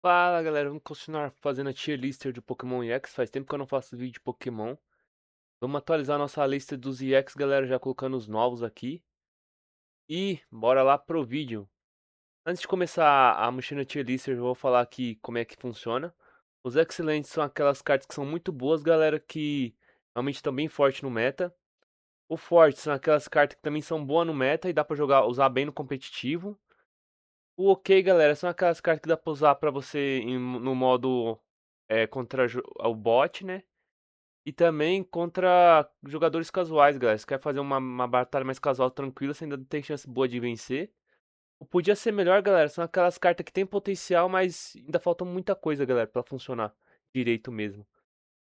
Fala galera, vamos continuar fazendo a tier list de Pokémon EX. Faz tempo que eu não faço vídeo de Pokémon. Vamos atualizar nossa lista dos EX, galera, já colocando os novos aqui. E bora lá pro vídeo. Antes de começar a mexer na tier list, eu vou falar aqui como é que funciona. Os excelentes são aquelas cartas que são muito boas, galera, que realmente estão bem fortes no meta. O forte são aquelas cartas que também são boas no meta e dá pra jogar, usar bem no competitivo. O ok, galera, são aquelas cartas que dá pra usar pra você no modo contra o bot, né? E também contra jogadores casuais, galera. Se quer fazer uma batalha mais casual, tranquila, você ainda tem chance boa de vencer. O podia ser melhor, galera, são aquelas cartas que tem potencial, mas ainda falta muita coisa, galera, pra funcionar direito mesmo.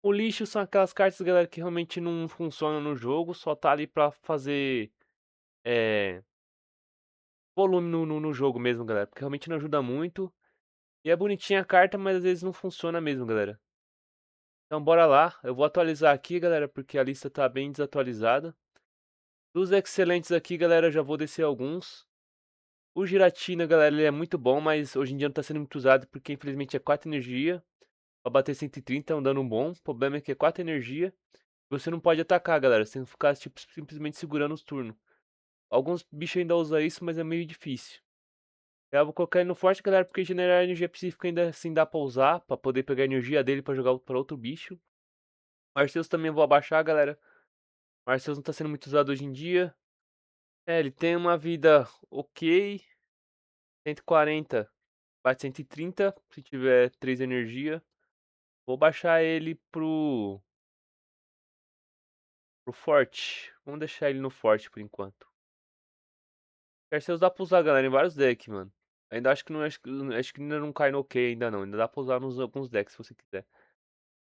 O lixo são aquelas cartas, galera, que realmente não funcionam no jogo, só tá ali pra fazer é, volume no jogo mesmo, galera, porque realmente não ajuda muito. E é bonitinha a carta, mas às vezes não funciona mesmo, galera. Então bora lá, eu vou atualizar aqui, galera, porque a lista tá bem desatualizada. Dos excelentes aqui, galera, eu já vou descer alguns. O Giratina, galera, ele é muito bom, mas hoje em dia não tá sendo muito usado porque infelizmente é 4 energia. Pra bater 130 é um dano bom. O problema é que é 4 energia. Você não pode atacar, galera. Você tem que ficar tipo, simplesmente segurando os turnos. Alguns bichos ainda usam isso, mas é meio difícil. Eu vou colocar ele no forte, galera, porque generar energia psíquica ainda assim dá pra usar, pra poder pegar a energia dele pra jogar pra outro bicho. Arceus também vou abaixar, galera. O Arceus não tá sendo muito usado hoje em dia. É, ele tem uma vida ok. 140, bate 130, se tiver 3 energia. Vou baixar ele pro forte. Vamos deixar ele no forte por enquanto. Arceus dá pra usar, galera, em vários decks, mano. Ainda acho que não acho que ainda não cai no ok ainda não. Ainda dá pra usar nos alguns decks se você quiser.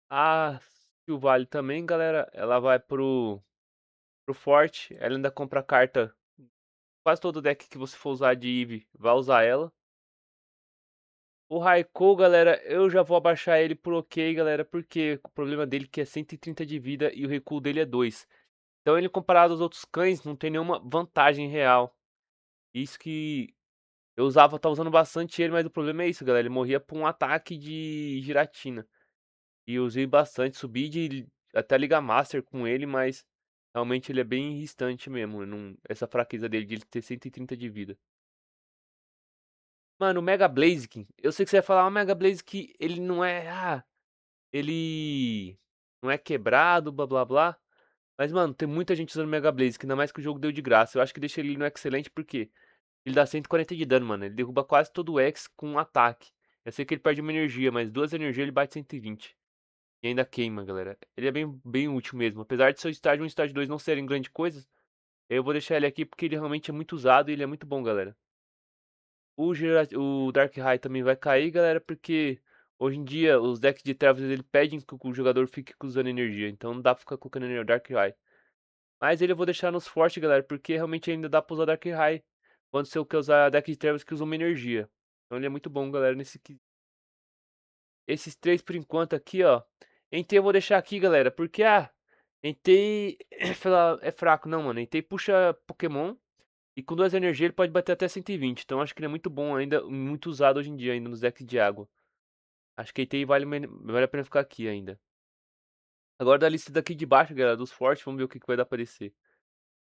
A Silvale também, galera, ela vai pro forte. Ela ainda compra carta. Quase todo deck que você for usar de Eve vai usar ela. O Raikou, galera, eu já vou abaixar ele por ok, galera, porque o problema dele é que é 130 de vida e o recuo dele é 2. Então ele comparado aos outros cães não tem nenhuma vantagem real. Isso que eu usava, tá usando bastante ele, mas o problema é isso, galera, ele morria por um ataque de giratina. E eu usei bastante, subi de até Liga Master com ele, mas realmente ele é bem irritante mesmo, essa fraqueza dele de ele ter 130 de vida. Mano, o Mega Blaziken, eu sei que você vai falar, o Mega Blaziken, ele não é, ele não é quebrado, blá blá blá. Mas, mano, tem muita gente usando Mega Blaze, que ainda mais que o jogo deu de graça. Eu acho que deixa ele no excelente porque ele dá 140 de dano, mano. Ele derruba quase todo o X com um ataque. Eu sei que ele perde uma energia, mas duas energias ele bate 120. E ainda queima, galera. Ele é bem útil mesmo. Apesar de seu estágio 1 e estágio 2 não serem grande coisa, eu vou deixar ele aqui porque ele realmente é muito usado e ele é muito bom, galera. O Darkrai também vai cair, galera, porque hoje em dia os decks de Trevas ele pedem que o jogador fique usando energia. Então não dá pra ficar colocando energia Darkrai. Mas ele eu vou deixar nos fortes, galera, porque realmente ainda dá pra usar Darkrai quando você quer usar deck de Trevas que usa uma energia. Então ele é muito bom, galera, esses três por enquanto aqui, ó. Entei eu vou deixar aqui, galera, porque, Entei é fraco, não, mano. Entei puxa Pokémon e com duas energias ele pode bater até 120. Então acho que ele é muito bom ainda, muito usado hoje em dia ainda nos decks de água. Acho que Entei vale a pena ficar aqui ainda. Agora da lista daqui de baixo, galera, dos fortes, vamos ver o que vai dar pra descer.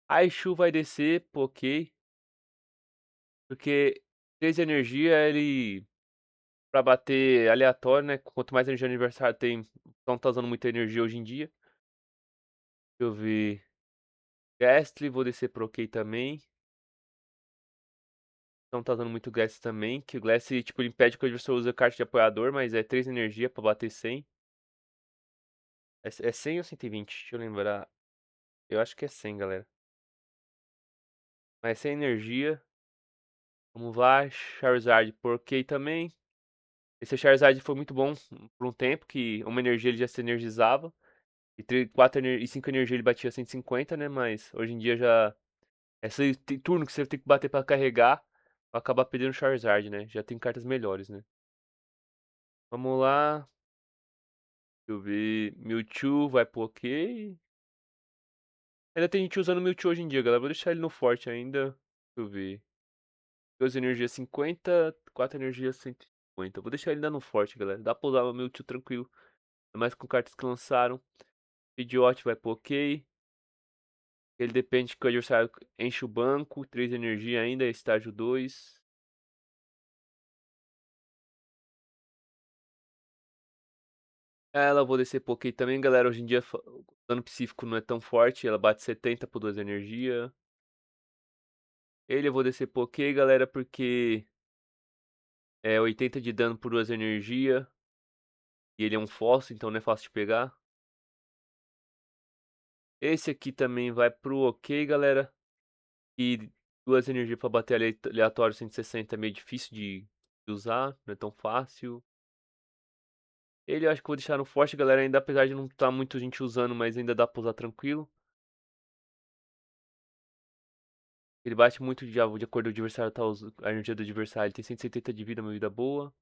Aishu vai descer, pô, ok. Porque 3 energia, ele. Pra bater aleatório, né? Quanto mais energia aniversário tem. Então tá usando muita energia hoje em dia. Deixa eu ver. Gastly, vou descer pro OK também. Então tá usando muito Gastly também. Que o Gastly, tipo, ele impede que o adversário use carta de apoiador, mas é 3 energia pra bater 100. É 100 ou 120? Deixa eu lembrar. Eu acho que é 100, galera. Mas 100 energia. Vamos lá. Charizard por OK também. Esse Charizard foi muito bom por um tempo, que uma energia ele já se energizava. E 4 e 5 energia ele batia 150, né? Mas hoje em dia já. Esse turno que você tem que bater pra carregar, vai acabar perdendo o Charizard, né? Já tem cartas melhores, né? Vamos lá. Deixa eu ver. Mewtwo vai pro OK. Ainda tem gente usando Mewtwo hoje em dia, galera. Vou deixar ele no forte ainda. Deixa eu ver. 2 energia 50, 4 energia 100. 50. Vou deixar ele dando forte, galera. Dá pra usar o meu tio tranquilo. Ainda mais com cartas que lançaram. Idiot vai pro ok. Ele depende que o adversário enche o banco. 3 energia ainda, estágio 2. Ela eu vou descer pro ok também, galera. Hoje em dia o dano psíquico não é tão forte. Ela bate 70 por 2 energia. Ele eu vou descer pro ok, galera, porque é 80 de dano por 2 energia. E ele é um fóssil, então não é fácil de pegar. Esse aqui também vai pro ok, galera. E 2 energias pra bater aleatório 160 é meio difícil de usar, não é tão fácil. Ele eu acho que eu vou deixar no forte, galera, ainda apesar de não estar muito gente usando, mas ainda dá pra usar tranquilo. Ele bate muito de acordo com o adversário, tá a energia do adversário. Ele tem 170 de vida, uma vida boa.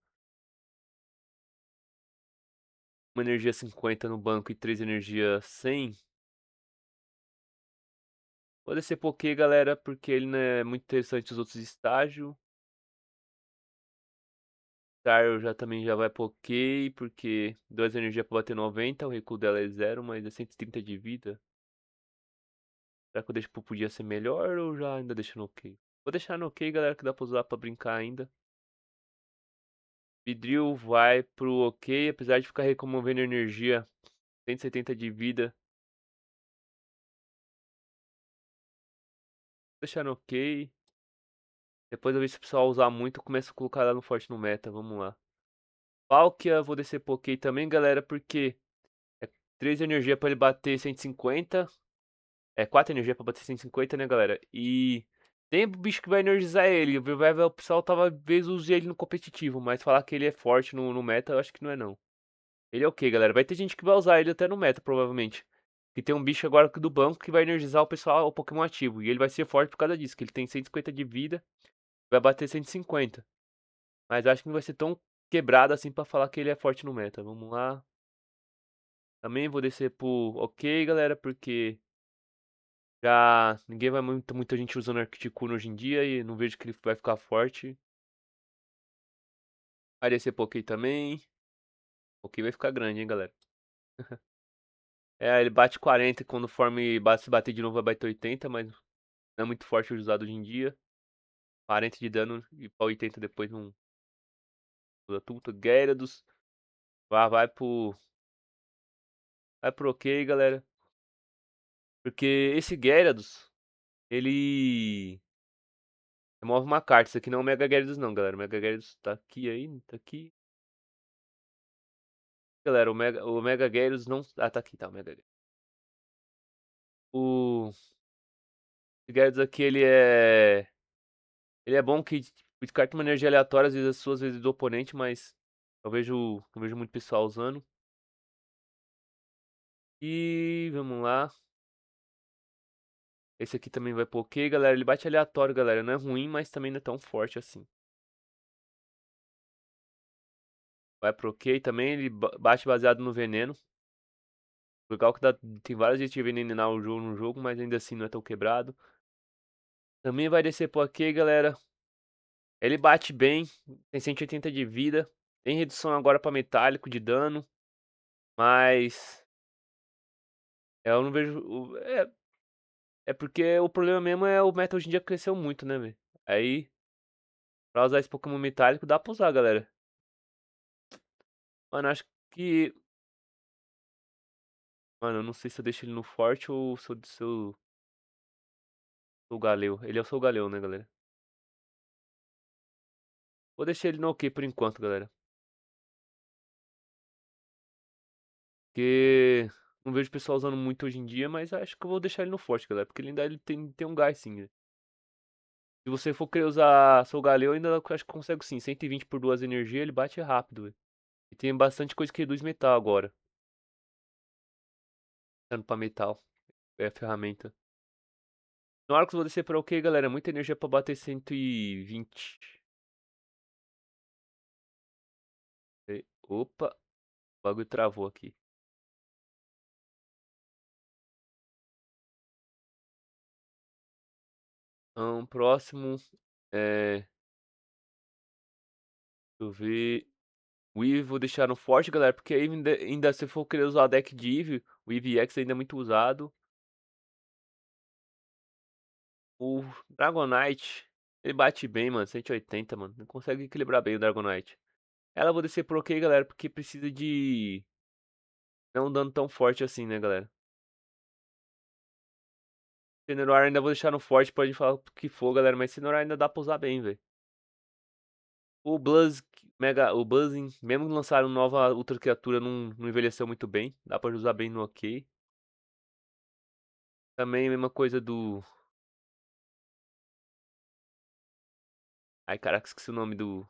Uma energia 50 no banco e 3 energia 100. Vou descer Poké, galera, porque ele não é muito interessante os outros estágios. Taro já também já vai Poké, porque 2 energia pra bater 90. O recuo dela é 0, mas é 130 de vida. Será que eu deixo pro podia ser melhor ou já ainda deixo no ok? Vou deixar no ok, galera, que dá pra usar pra brincar ainda. Vidril vai pro ok, apesar de ficar removendo energia. 170 de vida. Vou deixar no ok. Depois eu vejo se o pessoal usar muito, eu começo a colocar ela no forte no meta. Vamos lá. Palkia, vou descer pro ok também, galera, porque é 3 energia pra ele bater 150. É 4 energia pra bater 150, né, galera? E tem bicho que vai energizar ele. O pessoal tava vezes use ele no competitivo, mas falar que ele é forte no meta, eu acho que não é não. Ele é ok, galera. Vai ter gente que vai usar ele até no meta, provavelmente. Que tem um bicho agora do banco que vai energizar o pessoal, o Pokémon ativo. E ele vai ser forte por causa disso, que ele tem 150 de vida, vai bater 150. Mas acho que não vai ser tão quebrado assim pra falar que ele é forte no meta. Vamos lá. Também vou descer pro ok, galera, porque já ninguém vai muita gente usando Articuno hoje em dia e não vejo que ele vai ficar forte. Vai descer pro ok também. O ok vai ficar grande, hein, galera. É, ele bate 40 e quando se bater de novo vai bater 80, mas não é muito forte usado hoje em dia. 40 de dano e pra 80 depois não usa tudo. Gyarados. Vai pro ok, galera. Porque esse Gyarados, ele remove uma carta. Isso aqui não é o Mega Gyarados não, galera. O Mega Gyarados tá aqui aí, tá aqui. Galera, o Mega Gyarados não... Ah, tá aqui, tá, o Mega Gyarados. O Gyarados aqui, ele é bom que descarta uma energia aleatória, às vezes as suas, às vezes do oponente, mas eu vejo muito pessoal usando. E vamos lá. Esse aqui também vai pro ok, galera. Ele bate aleatório, galera. Não é ruim, mas também não é tão forte assim. Vai pro ok também. Ele bate baseado no veneno. Legal que tem várias vezes de envenenar o jogo no jogo, mas ainda assim não é tão quebrado. Também vai descer pro ok, galera. Ele bate bem. Tem 180 de vida. Tem redução agora pra metálico de dano. Mas eu não vejo. É porque o problema mesmo é o meta hoje em dia cresceu muito, né, velho? Aí, pra usar esse Pokémon metálico, dá pra usar, galera. Mano, acho que. Mano, eu não sei se eu deixo ele no forte ou se eu Galeu. Ele é o seu Galeu, né, galera? Vou deixar ele no ok por enquanto, galera. Porque não vejo o pessoal usando muito hoje em dia, mas acho que eu vou deixar ele no forte, galera. Porque ele tem um gás sim, né? Se você for querer usar Soul Galeu, ainda acho que consegue sim. 120 por 2 energia, ele bate rápido, velho. E tem bastante coisa que reduz metal agora. Dando pra metal. É a ferramenta. No Arcos vou descer pra ok, galera. Muita energia pra bater 120. Opa, o bagulho travou aqui. Próximo. É. Deixa eu ver. O Eve vou deixar no forte, galera, porque ainda se for querer usar o deck de Eve, o Eve X ainda é muito usado. O Dragonite, ele bate bem, mano, 180, mano. Ele consegue equilibrar bem o Dragonite. Ela eu vou descer por ok, galera, porque precisa de não um dano tão forte assim, né, galera. Cineroar ainda vou deixar no forte, pode falar o que for, galera, mas Cineroar ainda dá pra usar bem, velho. O Bluzz, o Buzzing, mesmo que lançaram nova Ultra Criatura, não envelheceu muito bem. Dá pra usar bem no ok. Também a mesma coisa do... Ai, caraca, esqueci o nome do...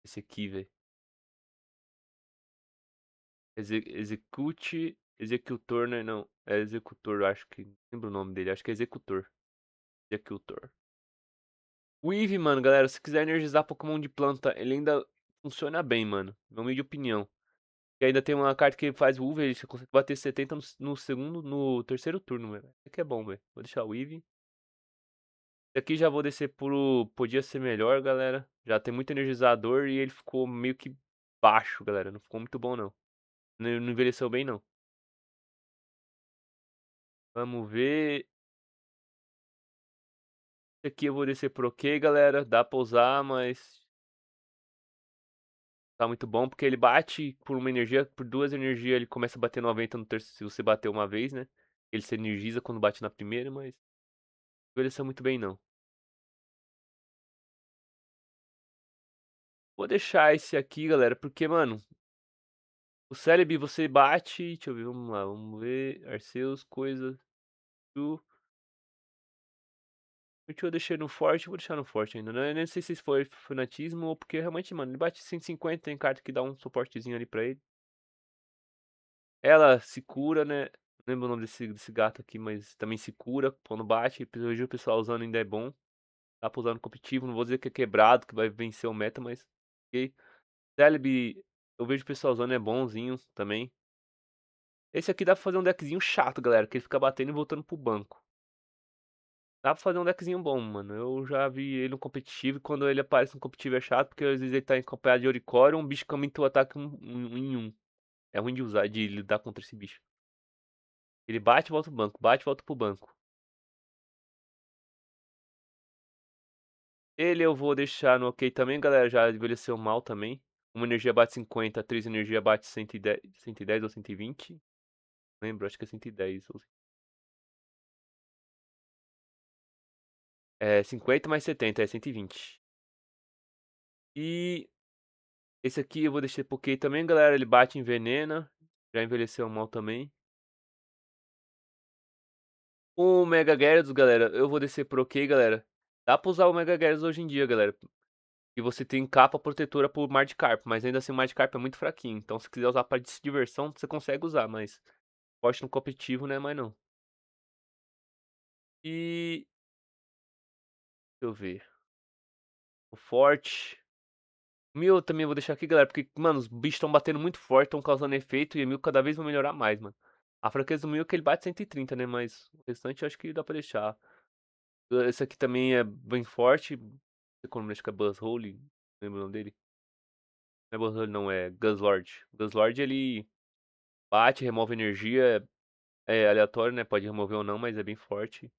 Esse aqui, velho. Execute... Executor, né? Não, é Executor, eu acho que... Não lembro o nome dele, acho que é Executor. Executor. O Eevee, mano, galera, se quiser energizar Pokémon de planta, ele ainda funciona bem, mano. Na minha opinião. E ainda tem uma carta que faz o Uber, você consegue bater 70 no segundo, no terceiro turno, velho. Isso aqui é bom, velho. Vou deixar o Eevee. Esse aqui já vou descer pro Podia Ser Melhor, galera. Já tem muito energizador e ele ficou meio que baixo, galera. Não ficou muito bom, não. Não envelheceu bem, não. Vamos ver. Esse aqui eu vou descer por ok, galera. Dá pra usar, mas tá muito bom, porque ele bate por uma energia, por duas energias, ele começa a bater 90 no terceiro, se você bater uma vez, né? Ele se energiza quando bate na primeira, mas não envelheceu muito bem, não. Vou deixar esse aqui, galera, porque, mano, o Celebi você bate. Deixa eu ver, vamos lá, vamos ver. Arceus, coisa. Tu. Porque eu deixei no forte, vou deixar no forte ainda. Né? Nem sei se foi fanatismo ou porque realmente, mano, ele bate 150, tem carta que dá um suportezinho ali pra ele. Ela se cura, né? Não lembro o nome desse gato aqui, mas também se cura quando bate. Hoje o pessoal usando ainda é bom. Dá pra usar no competitivo. Não vou dizer que é quebrado, que vai vencer o meta, mas. Ok. Celebi, eu vejo o pessoal usando, é bonzinho também. Esse aqui dá pra fazer um deckzinho chato, galera, que ele fica batendo e voltando pro banco. Dá pra fazer um deckzinho bom, mano. Eu já vi ele no competitivo e quando ele aparece no competitivo é chato, porque às vezes ele tá acompanhado de Oricorio, um bicho que aumenta o ataque em um. É ruim de usar, de lidar contra esse bicho. Ele bate e volta pro banco, bate e volta pro banco. Ele eu vou deixar no ok também, galera. Já envelheceu mal também. Uma energia bate 50, três energia bate 110, 110 ou 120. Lembro, acho que é 110. É 50 mais 70, é 120. E esse aqui eu vou deixar porque também, galera, ele bate em venena. Já envelheceu mal também. O Mega Gyarados, galera, eu vou descer por ok, galera. Dá pra usar o Mega Gyarados hoje em dia, galera. E você tem capa protetora pro Magikarp, mas ainda assim o Magikarp é muito fraquinho. Então se quiser usar pra diversão, você consegue usar, mas forte no competitivo, né, mas não. E... deixa eu ver. O forte... Mil eu também vou deixar aqui, galera, porque, mano, os bichos estão batendo muito forte, estão causando efeito e o Mil cada vez vai melhorar mais, mano. A fraqueza do Mil é que ele bate 130, né, mas o restante eu acho que dá pra deixar. Esse aqui também é bem forte. Não sei como acho que é Buzzhole. Lembra o nome dele? Não é Buzzhole, não, é Guzzlord. Guzzlord ele bate, remove energia. É aleatório, né? Pode remover ou não, mas é bem forte.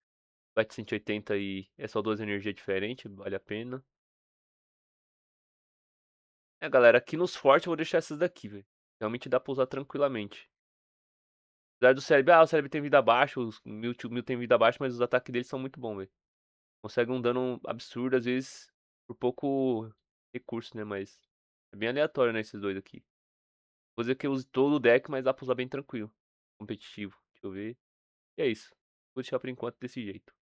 Bate 180 e é só duas energias diferentes, vale a pena. É, galera, aqui nos fortes eu vou deixar essas daqui, velho. Realmente dá pra usar tranquilamente. Apesar do cérebro, o cérebro tem vida baixa, os Mil tem vida baixa, mas os ataques deles são muito bons, velho. Consegue um dano absurdo, às vezes, por pouco recurso, né? Mas é bem aleatório, né? Esses dois aqui. Vou dizer que eu use todo o deck, mas dá pra usar bem tranquilo. Competitivo. Deixa eu ver. E é isso. Vou deixar por enquanto desse jeito.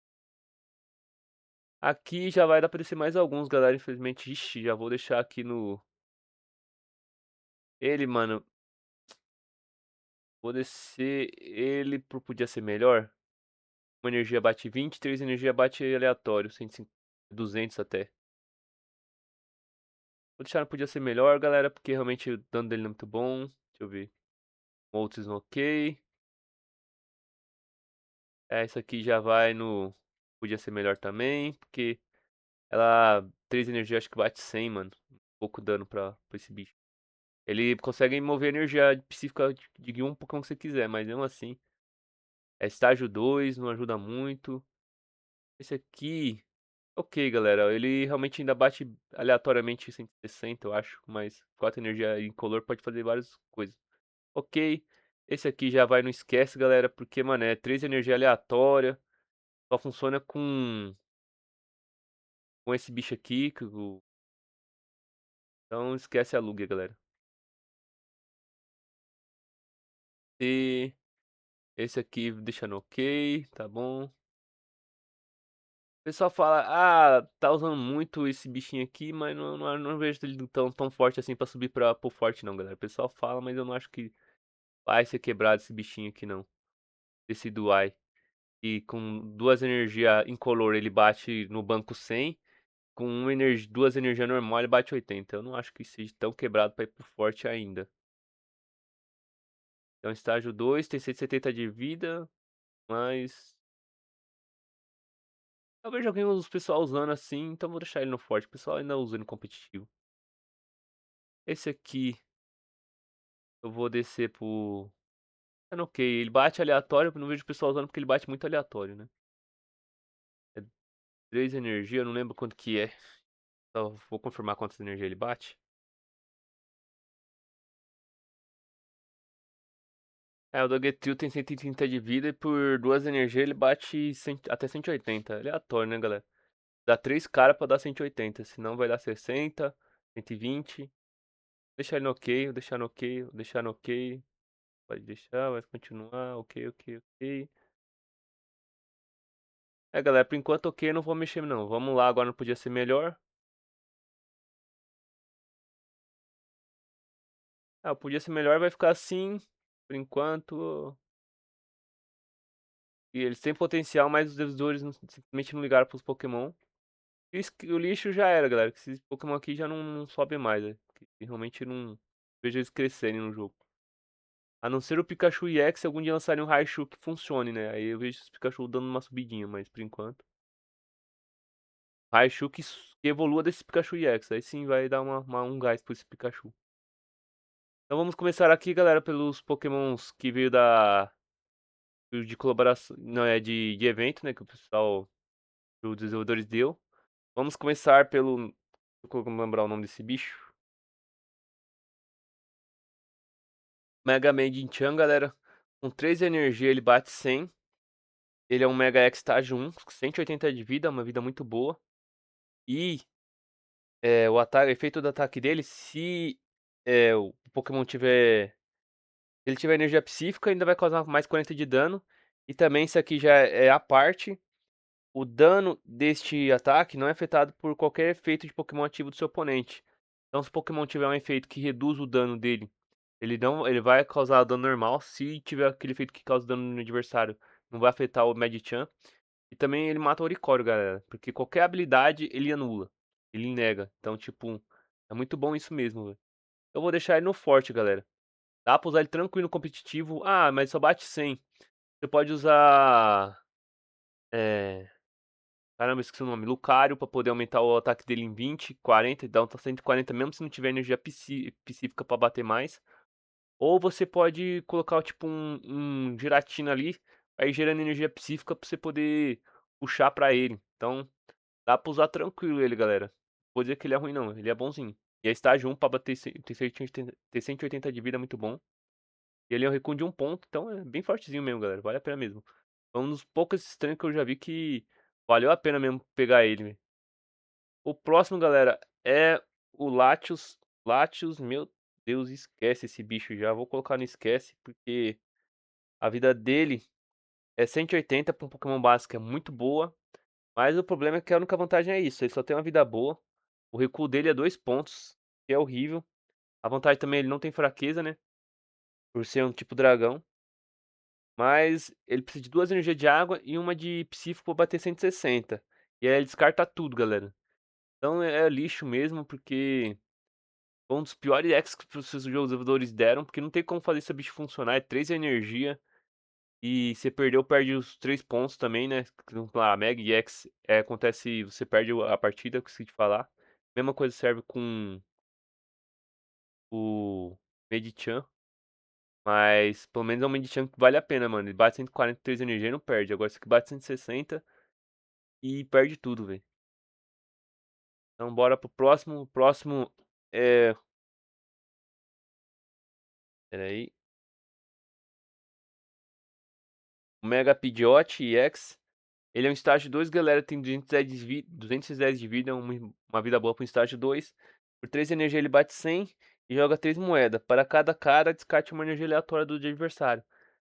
Aqui já vai dar pra descer mais alguns, galera. Infelizmente, ixi, já vou deixar aqui no. Ele, mano. Vou descer ele pro Podia Ser Melhor. Uma energia bate 20, três energia bate aleatório. 150, 200 até. Vou deixar no Podia Ser Melhor, galera, porque realmente o dano dele não é muito bom. Deixa eu ver. Outros no ok. Essa aqui já vai no. Podia ser melhor também, porque ela. Três energia acho que bate 100, mano. pouco dano pra esse bicho. Ele consegue mover energia específica de um Pokémon que você quiser, mas mesmo assim. É estágio 2, não ajuda muito. Esse aqui. Ok, galera. Ele realmente ainda bate aleatoriamente 160, eu acho. Mas 4 energia incolor pode fazer várias coisas. Ok. Esse aqui já vai, não esquece, galera. Porque, mano, é 3 energia aleatória. Só funciona com esse bicho aqui. Então esquece a Lugia, galera. E esse aqui deixando ok, tá bom. O pessoal fala, ah, tá usando muito esse bichinho aqui, mas não vejo ele tão forte assim pra subir pro forte não, galera. O pessoal fala, mas eu não acho que vai ser quebrado esse bichinho aqui não. Esse Duai. E com duas energias incolor ele bate no banco 100. Com duas energias normal ele bate 80. Eu não acho que seja tão quebrado pra ir pro forte ainda. Então estágio 2 tem 170 de vida, mas... Eu vejo alguns pessoal usando assim, então vou deixar ele no forte. O pessoal ainda usa no competitivo. Esse aqui eu vou descer pro... ok, ele bate aleatório, não vejo o pessoal usando porque ele bate muito aleatório, né? É 3 energia, eu não lembro quanto que é. Só vou confirmar quantas energia ele bate. É, o Dogetrill tem 130 de vida e por duas energias ele bate até 180. Aleatório, né, galera? Dá 3 caras pra dar 180, senão vai dar 60, 120. Deixar ele no ok, vou deixar no ok, vou deixar no ok. Pode deixar, vai continuar, ok, ok, ok. É, galera, por enquanto ok, eu não vou mexer não. Vamos lá, agora não podia ser melhor. Ah, podia ser melhor, vai ficar assim, por enquanto. E eles têm potencial, mas os devedores simplesmente não ligaram pros Pokémon. E o lixo já era, galera, que esses Pokémon aqui já não sobem mais, né? Que realmente não vejo eles crescerem no jogo. A não ser o Pikachu EX, se algum dia lançarem um Raichu que funcione, né? Aí eu vejo os Pikachu dando uma subidinha, mas por enquanto. Raichu que evolua desse Pikachu EX. Aí sim vai dar um gás pra esse Pikachu. Então vamos começar aqui, galera, pelos Pokémons que veio de colaboração, não é de evento, né, que o pessoal, os desenvolvedores deu. Vamos começar pelo, como lembrar o nome desse bicho? Mega Man Chan, galera. Com 3 energia ele bate 100. Ele é um Mega X estágio 1, com 180 de vida, uma vida muito boa. E o efeito do ataque dele, se o Pokémon tiver ele tiver energia psíquica, ainda vai causar mais 40 de dano. E também isso aqui já é a parte. O dano deste ataque não é afetado por qualquer efeito de Pokémon ativo do seu oponente. Então, se o Pokémon tiver um efeito que reduz o dano dele, ele vai causar dano normal. Se tiver aquele efeito que causa dano no adversário, não vai afetar o Medicham. E também ele mata o Oricorio, galera. Porque qualquer habilidade ele anula. Ele nega. Então, tipo, é muito bom isso mesmo, velho. Eu vou deixar ele no forte, galera. Dá pra usar ele tranquilo no competitivo. Ah, mas só bate 100. Você pode usar. É... Caramba, esqueci o nome. Lucario pra poder aumentar o ataque dele em 20, 40. Dá um 140 mesmo se não tiver energia psíquica pra bater mais. Ou você pode colocar tipo um Giratina ali. Aí gerando energia psíquica pra você poder puxar pra ele. Então dá pra usar tranquilo ele, galera. Vou dizer que ele é ruim não. Ele é bonzinho. E é estágio 1 pra bater ter 180 de vida é muito bom. E ele é um recuo de um ponto, então é bem fortezinho mesmo, galera. Vale a pena mesmo. É um dos poucos estranhos que eu já vi que valeu a pena mesmo pegar ele, velho. O próximo, galera, é o Latios. Latios, meu Deus, esquece esse bicho já. Vou colocar no esquece, porque a vida dele é 180 para um Pokémon básico, é muito boa. Mas o problema é que a única vantagem é isso, ele só tem uma vida boa. O recuo dele é 2 pontos, que é horrível. A vantagem também, ele não tem fraqueza, né? Por ser um tipo dragão. Mas ele precisa de duas energias de água e uma de psíquico pra bater 160. E aí ele descarta tudo, galera. Então é lixo mesmo, porque foi um dos piores decks que os desenvolvedores deram, porque não tem como fazer esse bicho funcionar. É 3 energia. E você perdeu, perde os 3 pontos também, né? A Mega e X acontece, você perde a partida, que eu esqueci de falar. Mesma coisa serve com o Medicham. Mas pelo menos é um Medicham que vale a pena, mano. Ele bate 143 energia e não perde. Agora esse aqui bate 160 e perde tudo, velho. Então bora pro próximo. O próximo é. Pera aí. O Mega Pidgeot EX. Ele é um estágio 2, galera. Tem 210 de vida. Uma vida boa pro estágio 2. Por 3 energia ele bate 100 e joga 3 moedas. Para cada cara, descarte uma energia aleatória do adversário.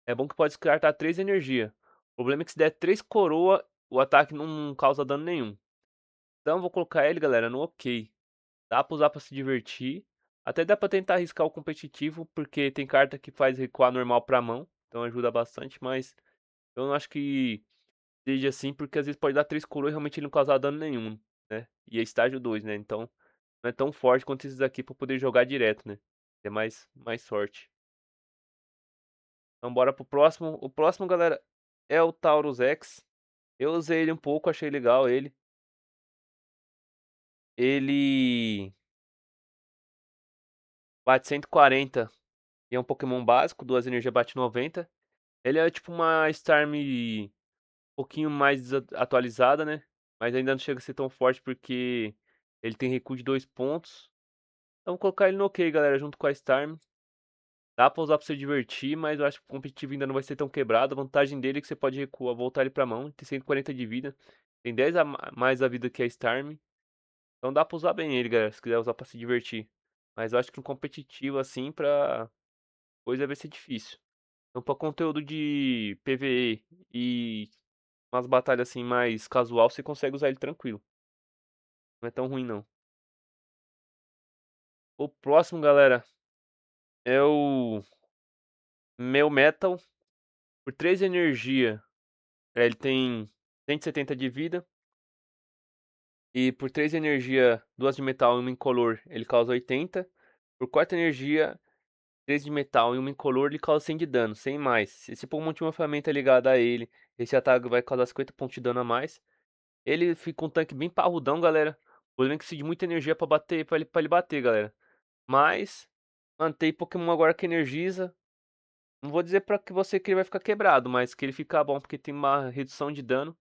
É bom que pode descartar 3 energia. O problema é que se der 3 coroa, o ataque não causa dano nenhum. Então vou colocar ele, galera, no ok. Dá pra usar pra se divertir. Até dá pra tentar arriscar o competitivo, porque tem carta que faz recuar normal pra mão. Então ajuda bastante, mas eu não acho que seja assim, porque às vezes pode dar 3 coroas e realmente ele não causar dano nenhum, né? E é estágio 2, né? Então não é tão forte quanto esses aqui pra poder jogar direto, né? É mais sorte. Então bora pro próximo. O próximo, galera, é o Taurus X. Eu usei ele um pouco, achei legal ele. Ele bate 140 e é um Pokémon básico, 2 energias bate 90. Ele é tipo uma Starm um pouquinho mais atualizada, né? Mas ainda não chega a ser tão forte porque ele tem recuo de 2 pontos. Então vou colocar ele no ok, galera, junto com a Starm. Dá pra usar pra se divertir, mas eu acho que o competitivo ainda não vai ser tão quebrado. A vantagem dele é que você pode recuar, voltar ele pra mão. Tem 140 de vida. Tem 10 a mais a vida que a Starm. Então dá pra usar bem ele, galera, se quiser usar pra se divertir. Mas eu acho que um competitivo assim, pra coisa vai ser difícil. Então pra conteúdo de PvE e umas batalhas assim mais casual, você consegue usar ele tranquilo. Não é tão ruim não. O próximo, galera, é o Meu Metal. Por 3 energia, ele tem 170 de vida. E por 3 energia, 2 de metal e uma incolor, ele causa 80. Por 4 energia, 3 de metal e uma incolor, ele causa 100 de dano, sem mais. Se esse Pokémon tiver uma ferramenta ligada a ele, esse ataque vai causar 50 pontos de dano a mais. Ele fica um tanque bem parrudão, galera. O problema é que precisa de muita energia pra bater, pra ele bater, galera. Mas, mantém Pokémon agora que energiza. Não vou dizer pra que você que ele vai ficar quebrado, mas que ele fica bom porque tem uma redução de dano.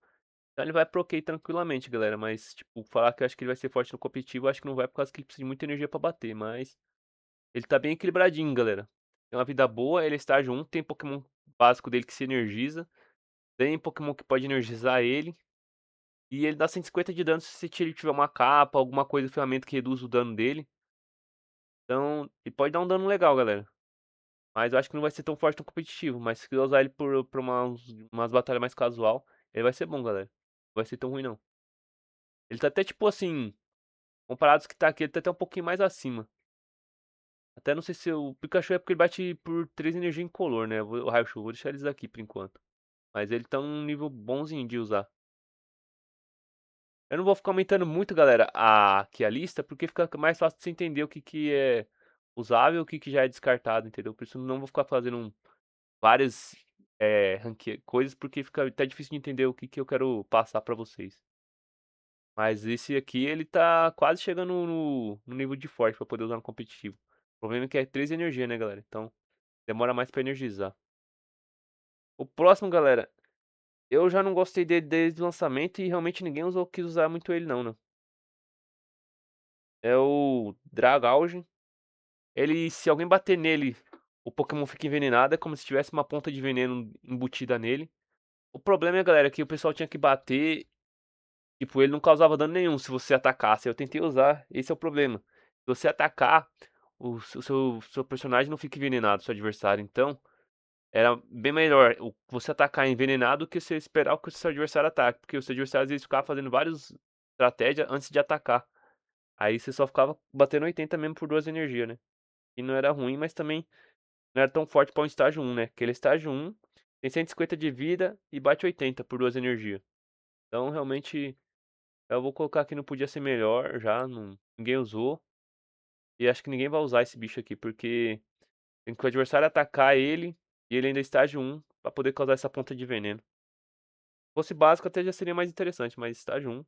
Então ele vai pro ok tranquilamente, galera. Mas, tipo, falar que eu acho que ele vai ser forte no competitivo, eu acho que não vai por causa que ele precisa de muita energia pra bater. Mas ele tá bem equilibradinho, galera. Tem uma vida boa, ele é estágio 1, tem Pokémon básico dele que se energiza. Tem Pokémon que pode energizar ele. E ele dá 150 de dano se ele tiver uma capa, alguma coisa, ferramenta que reduz o dano dele. Então, ele pode dar um dano legal, galera. Mas eu acho que não vai ser tão forte no competitivo. Mas se quiser usar ele por umas batalhas mais casual, ele vai ser bom, galera. Não vai ser tão ruim, não. Ele tá até tipo assim, comparado aos que tá aqui, ele tá até um pouquinho mais acima. Até não sei se o Pikachu é porque ele bate por 3 energia incolor, né? O Raichu, vou deixar eles aqui por enquanto. Mas ele tá num nível bonzinho de usar. Eu não vou ficar aumentando muito, galera, aqui a lista, porque fica mais fácil de você entender o que, que é usável e o que, que já é descartado, entendeu? Por isso eu não vou ficar fazendo várias coisas, porque fica até difícil de entender o que, que eu quero passar pra vocês. Mas esse aqui, ele tá quase chegando no nível de forte pra poder usar no competitivo. O problema é que é 3 energia, né, galera? Então demora mais pra energizar. O próximo, galera, eu já não gostei dele desde o lançamento e realmente ninguém quis usar muito ele não, né? É o Dragauge. Ele, se alguém bater nele, o Pokémon fica envenenado, é como se tivesse uma ponta de veneno embutida nele. O problema é, galera, que o pessoal tinha que bater, tipo, ele não causava dano nenhum se você atacasse. Eu tentei usar, esse é o problema. Se você atacar, o seu personagem não fica envenenado, seu adversário. Então, era bem melhor você atacar envenenado do que você esperar que o seu adversário ataque. Porque o seu adversário às vezes ficava fazendo várias estratégias antes de atacar. Aí você só ficava batendo 80 mesmo por 2 energias, né? E não era ruim, mas também não era tão forte para um estágio 1, né? Aquele estágio 1 tem 150 de vida e bate 80 por 2 energias. Então, realmente, eu vou colocar que não podia ser melhor já. Ninguém usou. E acho que ninguém vai usar esse bicho aqui, porque tem que o adversário atacar ele e ele ainda é estágio 1 para poder causar essa ponta de veneno. Se fosse básico até já seria mais interessante, mas estágio 1.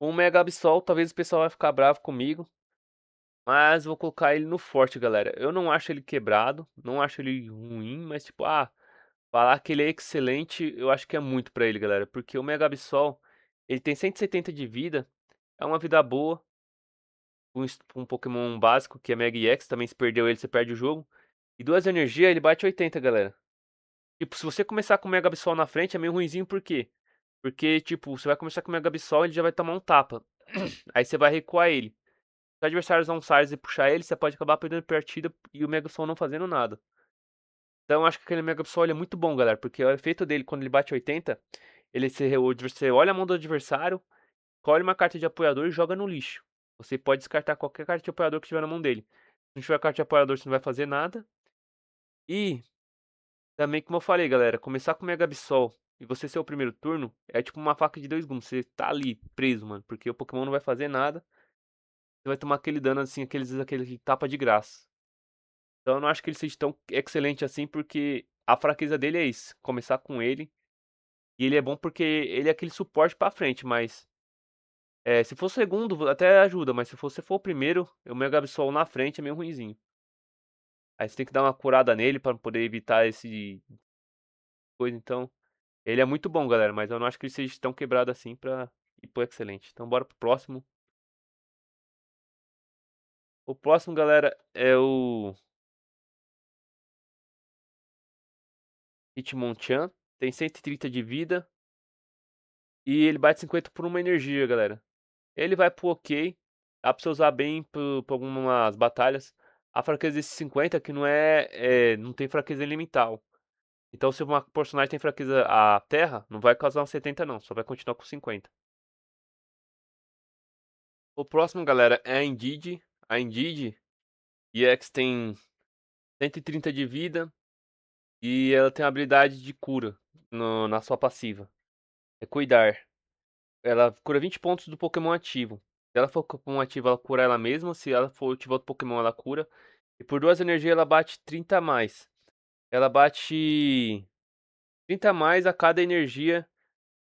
Um Mega Absol, talvez o pessoal vai ficar bravo comigo. Mas vou colocar ele no forte, galera. Eu não acho ele quebrado, não acho ele ruim, mas tipo, falar que ele é excelente, eu acho que é muito pra ele, galera. Porque o Mega Absol, ele tem 170 de vida, é uma vida boa. Um Pokémon básico, que é Mega EX, também se perdeu ele, você perde o jogo. E duas energias, ele bate 80, galera. Tipo, se você começar com o Mega Absol na frente, é meio ruinzinho, por quê? Porque, tipo, você vai começar com o Mega Absol, ele já vai tomar um tapa. Aí você vai recuar ele. Se o adversário usar um Size e puxar ele, você pode acabar perdendo partida e o Mega Absol não fazendo nada. Então eu acho que aquele Mega Absol é muito bom, galera, porque o efeito dele, quando ele bate 80, você olha a mão do adversário, escolhe uma carta de apoiador e joga no lixo. Você pode descartar qualquer carta de apoiador que tiver na mão dele. Se não tiver carta de apoiador, você não vai fazer nada. E também, como eu falei, galera, começar com o Mega Absol e você ser o primeiro turno é tipo uma faca de dois gumes. Você tá ali preso, mano, porque o Pokémon não vai fazer nada. Você vai tomar aquele dano assim, aquele tapa de graça. Então eu não acho que ele seja tão excelente assim, porque a fraqueza dele é isso, começar com ele. E ele é bom porque ele é aquele suporte pra frente, mas se for o segundo até ajuda, mas se você for o primeiro, o Mega Absol na frente é meio ruinzinho. Aí você tem que dar uma curada nele pra poder evitar esse coisa, então ele é muito bom, galera, mas eu não acho que ele seja tão quebrado assim pra ir pro excelente. Então bora pro próximo. O próximo, galera, é o Hitmonchan. Tem 130 de vida e ele bate 50 por uma energia, galera. Ele vai pro ok. Dá pra você usar bem pra algumas batalhas. A fraqueza desse 50 que não tem fraqueza elemental. Então se uma personagem tem fraqueza à terra, não vai causar um 70 não, só vai continuar com 50. O próximo, galera, é a Indeed. A Indeed EX tem 130 de vida e ela tem a habilidade de cura na sua passiva. É cuidar. Ela cura 20 pontos do Pokémon ativo. Se ela for Pokémon ativo, ela cura ela mesma. Se ela for ativar outro Pokémon, ela cura. E por duas energias, ela bate 30 a mais. Ela bate 30 a mais a cada energia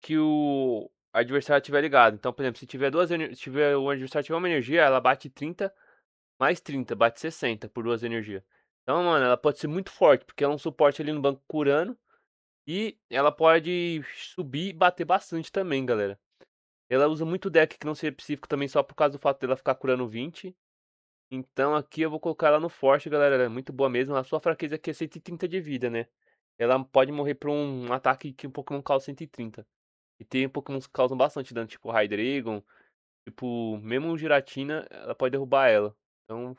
que o adversário tiver ligado. Então, por exemplo, se tiver se tiver o adversário tiver uma energia, ela bate 30 mais 30, bate 60 por duas energias. Então, mano, ela pode ser muito forte, porque ela é um suporte ali no banco curando. E ela pode subir e bater bastante também, galera. Ela usa muito deck que não seja específico também só por causa do fato dela ficar curando 20. Então aqui eu vou colocar ela no forte, galera. Ela é muito boa mesmo. A sua fraqueza aqui é 130 de vida, né? Ela pode morrer por um ataque que um Pokémon causa 130. E tem Pokémon que causam bastante dano, tipo Hydreigon. Tipo, mesmo o Giratina, ela pode derrubar ela. Então,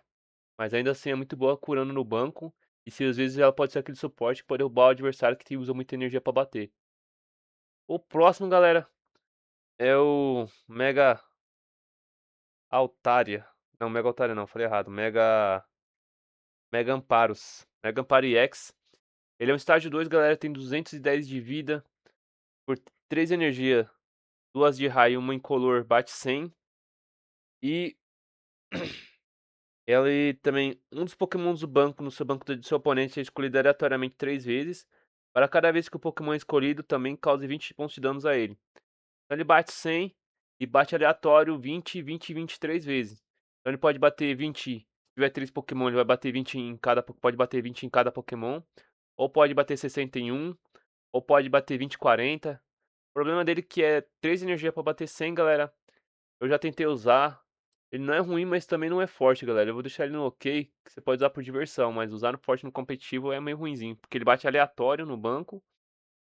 mas ainda assim é muito boa curando no banco. E se às vezes ela pode ser aquele suporte que pode derrubar o adversário que usa muita energia pra bater. O próximo, galera, é o Mega Altaria. Não, Mega Altaria não, falei errado. Mega Amparos. Mega Amparo EX. Ele é um estágio 2, galera, tem 210 de vida. Por 3 energia, 2 de raio, uma incolor, bate 100. E ele também, um dos pokémons do banco, no seu banco do seu oponente, é escolhido aleatoriamente 3 vezes. Para cada vez que o pokémon é escolhido, também cause 20 pontos de danos a ele. Então ele bate 100 e bate aleatório 20, 20 e 23 vezes. Então ele pode bater 20, se tiver 3 Pokémon, ele vai bater 20 em cada, pode bater 20 em cada Pokémon. Ou pode bater 61, ou pode bater 20, 40. O problema dele é que é 3 energia para bater 100, galera. Eu já tentei usar. Ele não é ruim, mas também não é forte, galera. Eu vou deixar ele no ok, que você pode usar por diversão, mas usar no forte no competitivo é meio ruinzinho, porque ele bate aleatório no banco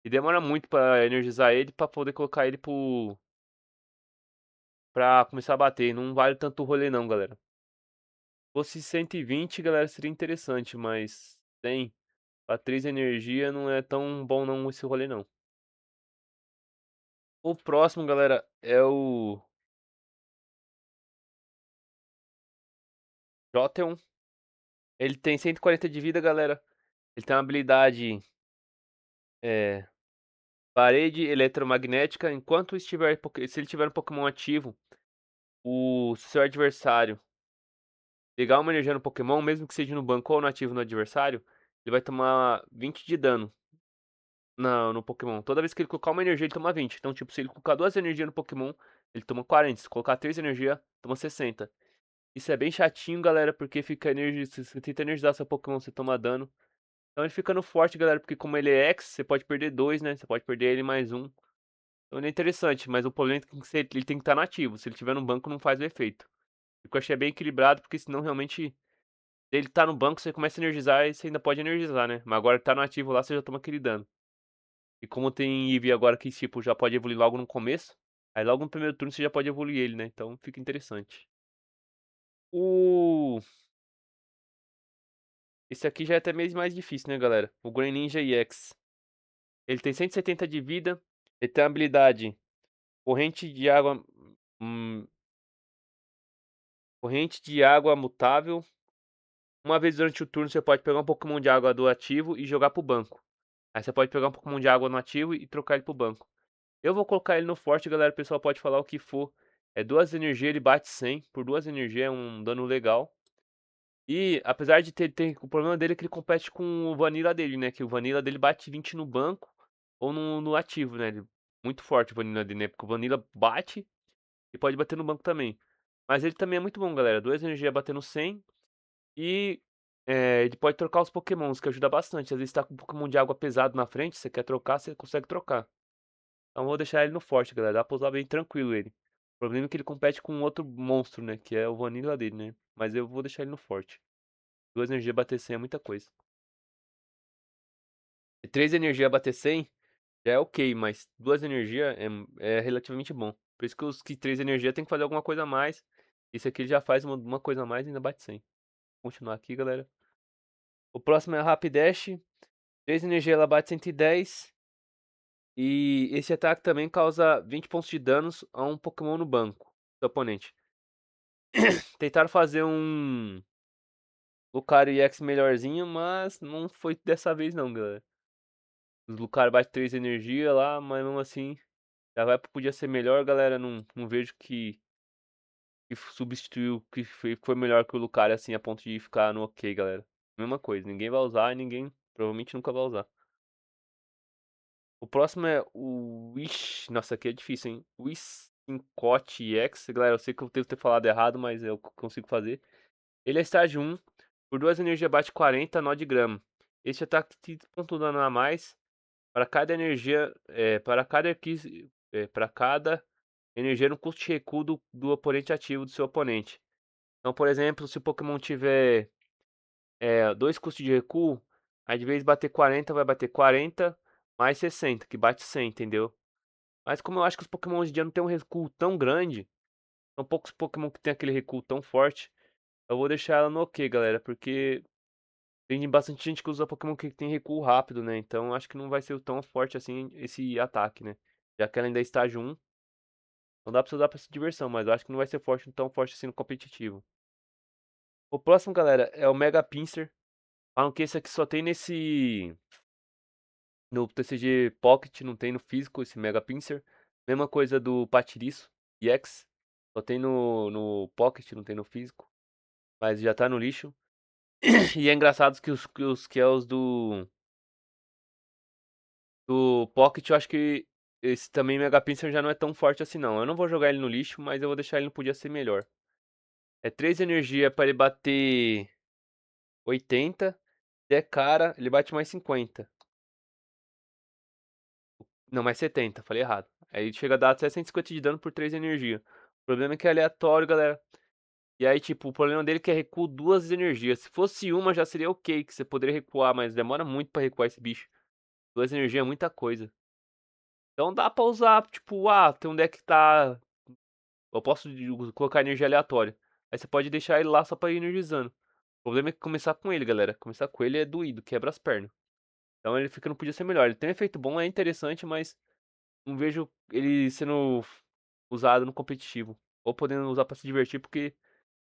e demora muito para energizar ele para poder colocar ele pra começar a bater. Não vale tanto o rolê não, galera. Se fosse 120, galera, seria interessante, mas 100 pra 3 energia não é tão bom não esse rolê não. O próximo, galera, é o Jotun. Ele tem 140 de vida, galera. Ele tem uma habilidade é, parede eletromagnética. Enquanto estiver, se ele tiver um Pokémon ativo, o seu adversário pegar uma energia no Pokémon, mesmo que seja no banco ou no ativo no adversário, ele vai tomar 20 de dano no Pokémon. Toda vez que ele colocar uma energia, ele toma 20. Então, tipo, se ele colocar duas energias no Pokémon, ele toma 40. Se colocar três energias, toma 60. Isso é bem chatinho, galera, porque fica se você tenta energizar seu Pokémon, você toma dano. Então ele ficando forte, galera, porque como ele é X, você pode perder dois, né? Você pode perder ele mais um. Então ele é interessante, mas o problema é que ele tem que estar nativo. Se ele tiver no banco, não faz o efeito. O que eu achei bem equilibrado, porque senão realmente, se ele tá no banco, você começa a energizar e você ainda pode energizar, né? Mas agora que tá nativo lá, você já toma aquele dano. E como tem Eevee agora que, tipo, já pode evoluir logo no começo, aí logo no primeiro turno você já pode evoluir ele, né? Então fica interessante. O... Esse aqui já é até mesmo mais difícil, né, galera? O Greninja EX. Ele tem 170 de vida, ele tem a habilidade Corrente de água... hum, corrente de água mutável. Uma vez durante o turno você pode pegar um Pokémon de água do ativo e jogar pro banco. Aí você pode pegar um Pokémon de água no ativo e trocar ele pro banco. Eu vou colocar ele no forte, galera. O pessoal pode falar o que for. É duas energias, ele bate 100. Por duas energias é um dano legal. E apesar de ter o problema dele é que ele compete com o Vanilla dele, né? Que o Vanilla dele bate 20 no banco ou no ativo, né? Muito forte o Vanilla dele, né? Porque o Vanilla bate e pode bater no banco também. Mas ele também é muito bom, galera. Duas energias batendo 100. E ele pode trocar os Pokémons, que ajuda bastante. Às vezes tá com um Pokémon de água pesado na frente, você quer trocar, você consegue trocar. Então vou deixar ele no forte, galera. Dá pra usar bem tranquilo ele. O problema é que ele compete com um outro monstro, né? Que é o Vanilla dele, né? Mas eu vou deixar ele no forte. Duas energias bater 100 é muita coisa. E três energias bater 100 já é ok, mas duas energias é relativamente bom. Por isso que os que três energias tem que fazer alguma coisa a mais. Esse aqui ele já faz uma coisa a mais e ainda bate 100. Vou continuar aqui, galera. O próximo é a Rapidash. 3 energia ela bate 110. E esse ataque também causa 20 pontos de danos a um Pokémon no banco do oponente. Tentaram fazer um Lucario EX melhorzinho, mas não foi dessa vez não, galera. Os Lucario bate 3 energia lá, mas mesmo assim, já vai podia ser melhor, galera. Não vejo que substituiu, que foi melhor que o Lucario assim, a ponto de ficar no ok, galera. Mesma coisa, ninguém vai usar e ninguém provavelmente nunca vai usar. O próximo é o Wish. Nossa, aqui é difícil, hein? Wissincote X. Galera, eu sei que eu devo ter falado errado, mas eu consigo fazer. Ele é estágio 1. Por duas energias bate 40 nó de grama. Este ataque tem ponto dano a mais para cada energia. Para cada energia no custo de recuo do oponente ativo do seu oponente. Então, por exemplo, se o Pokémon tiver dois custos de recuo, aí de vez de bater 40, vai bater 40 mais 60, que bate 100, entendeu? Mas como eu acho que os Pokémon hoje em dia não tem um recuo tão grande, são poucos Pokémon que tem aquele recuo tão forte, eu vou deixar ela no ok, galera, porque tem bastante gente que usa Pokémon que tem recuo rápido, né? Então eu acho que não vai ser tão forte assim esse ataque, né? Já que ela ainda é estágio 1, não dá pra você usar pra essa diversão, mas eu acho que não vai ser tão forte assim no competitivo. O próximo, galera, é o Mega Pinsir. Falam que esse aqui só tem no TCG Pocket, não tem no físico, esse Mega Pinsir. Mesma coisa do Patiriço EX. Só tem no Pocket, não tem no físico. Mas já tá no lixo. E é engraçado que os que é os do Pocket, eu acho que esse também Mega Pinsir já não é tão forte assim não. Eu não vou jogar ele no lixo, mas eu vou deixar ele no Podia Ser Melhor. É 3 energia para ele bater 80. Se é cara, ele bate mais 50. Não, mais 70, falei errado. Aí chega a dar até 150 de dano por 3 energia. O problema é que é aleatório, galera. E aí, tipo, o problema dele é que é recuo duas energias. Se fosse uma, já seria ok, que você poderia recuar, mas demora muito pra recuar esse bicho. Duas energias é muita coisa. Então dá pra usar, tipo, tem um deck que tá. Eu posso colocar energia aleatória. Aí você pode deixar ele lá só pra ir energizando. O problema é que começar com ele, galera. Começar com ele é doído, quebra as pernas. Então ele fica, não podia ser melhor. Ele tem um efeito bom, é interessante, mas não vejo ele sendo usado no competitivo. Ou podendo usar pra se divertir, porque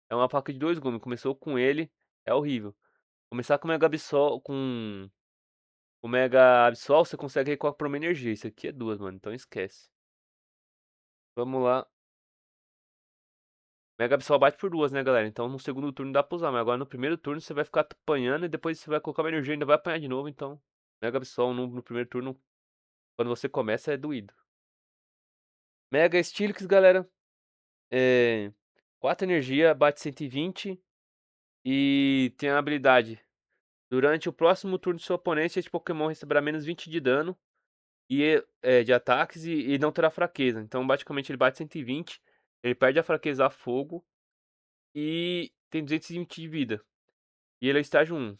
é uma faca de dois gumes. Começou com ele, é horrível. Começar com o Mega Absol, com o Mega Absol, você consegue recuar por uma energia. Isso aqui é duas, mano. Então esquece. Vamos lá. Mega Absol bate por duas, né, galera? Então no segundo turno dá pra usar. Mas agora no primeiro turno você vai ficar apanhando e depois você vai colocar uma energia e ainda vai apanhar de novo. Então, Mega Absol no primeiro turno, quando você começa, é doído. Mega Steelix, galera. É. 4 energia, bate 120 e tem a habilidade. Durante o próximo turno do seu oponente, este Pokémon receberá menos 20 de dano de ataques e não terá fraqueza. Então, basicamente, ele bate 120, ele perde a fraqueza a fogo e tem 220 de vida. E ele é estágio 1.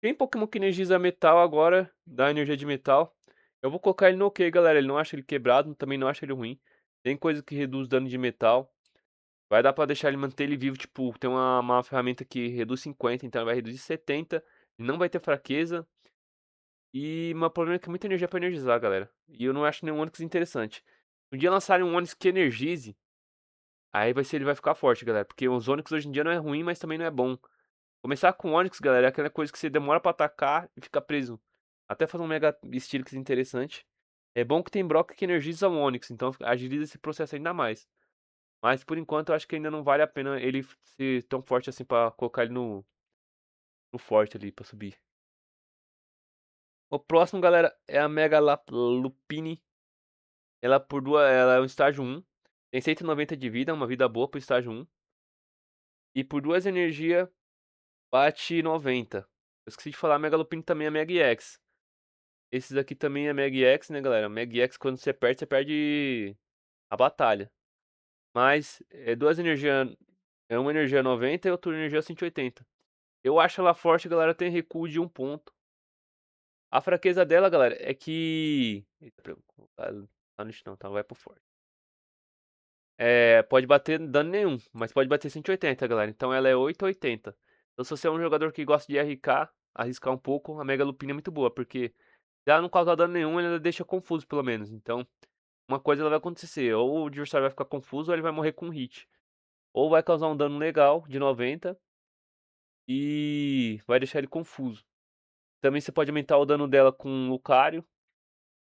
Tem Pokémon que energiza metal agora, dá energia de metal. Eu vou colocar ele no OK, galera. Ele não acha ele quebrado, também não acha ele ruim. Tem coisa que reduz dano de metal. Vai dar pra deixar ele manter ele vivo, tipo, tem uma ferramenta que reduz 50, então ele vai reduzir 70. Ele não vai ter fraqueza. E o meu problema é que é muita energia pra energizar, galera. E eu não acho nenhum Onix interessante. Um dia lançarem um Onix que energize, aí ele vai ficar forte, galera. Porque os Onix hoje em dia não é ruim, mas também não é bom. Começar com Onix, galera, é aquela coisa que você demora pra atacar e fica preso. Até fazer um Mega Steelix interessante. É bom que tem Brock que energiza o Onix, então agiliza esse processo ainda mais. Mas por enquanto eu acho que ainda não vale a pena ele ser tão forte assim pra colocar ele no forte ali pra subir. O próximo, galera, é a Mega Lupini. Ela é um estágio 1. Tem 190 de vida, uma vida boa pro estágio 1. E por 2 energia bate 90. Eu esqueci de falar, a Mega Lupini também é Mega EX. Esses aqui também é Mega EX, né, galera? Mega EX, quando você perde a batalha. Mas é duas energias. É uma energia 90 e outra energia 180. Eu acho ela forte, galera. Tem recuo de 1 ponto. A fraqueza dela, galera, é que. Eita, tá no chão, tá? Vai pro forte. Pode bater dano nenhum, mas pode bater 180, galera. Então ela é 880. Então se você é um jogador que gosta de RK, arriscar um pouco, a Mega Lupina é muito boa, porque se ela não causar dano nenhum, ela deixa confuso pelo menos. Então, uma coisa ela vai acontecer, ou o adversário vai ficar confuso, ou ele vai morrer com um hit. Ou vai causar um dano legal de 90 e vai deixar ele confuso. Também você pode aumentar o dano dela com Lucario.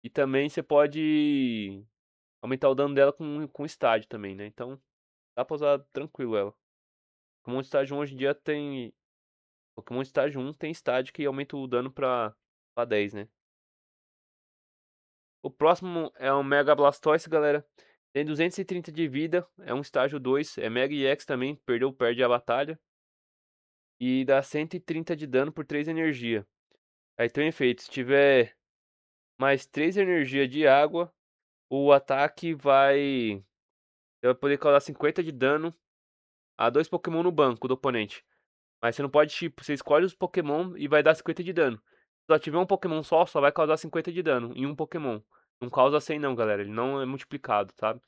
E também você pode aumentar o dano dela com estádio também, né? Então dá pra usar tranquilo ela. Pokémon estágio 1 hoje em dia tem. Pokémon estágio 1 tem estádio que aumenta o dano pra 10, né? O próximo é o Mega Blastoise, galera. Tem 230 de vida, é um estágio 2, é Mega EX também, perde a batalha. E dá 130 de dano por 3 energia. Aí tem um efeito, se tiver mais 3 energia de água, o ataque vai poder causar 50 de dano a 2 Pokémon no banco do oponente. Mas você não pode, tipo, você escolhe os Pokémon e vai dar 50 de dano. Se só tiver um Pokémon só vai causar 50 de dano em um Pokémon. Não causa 100 não, galera. Ele não é multiplicado, sabe?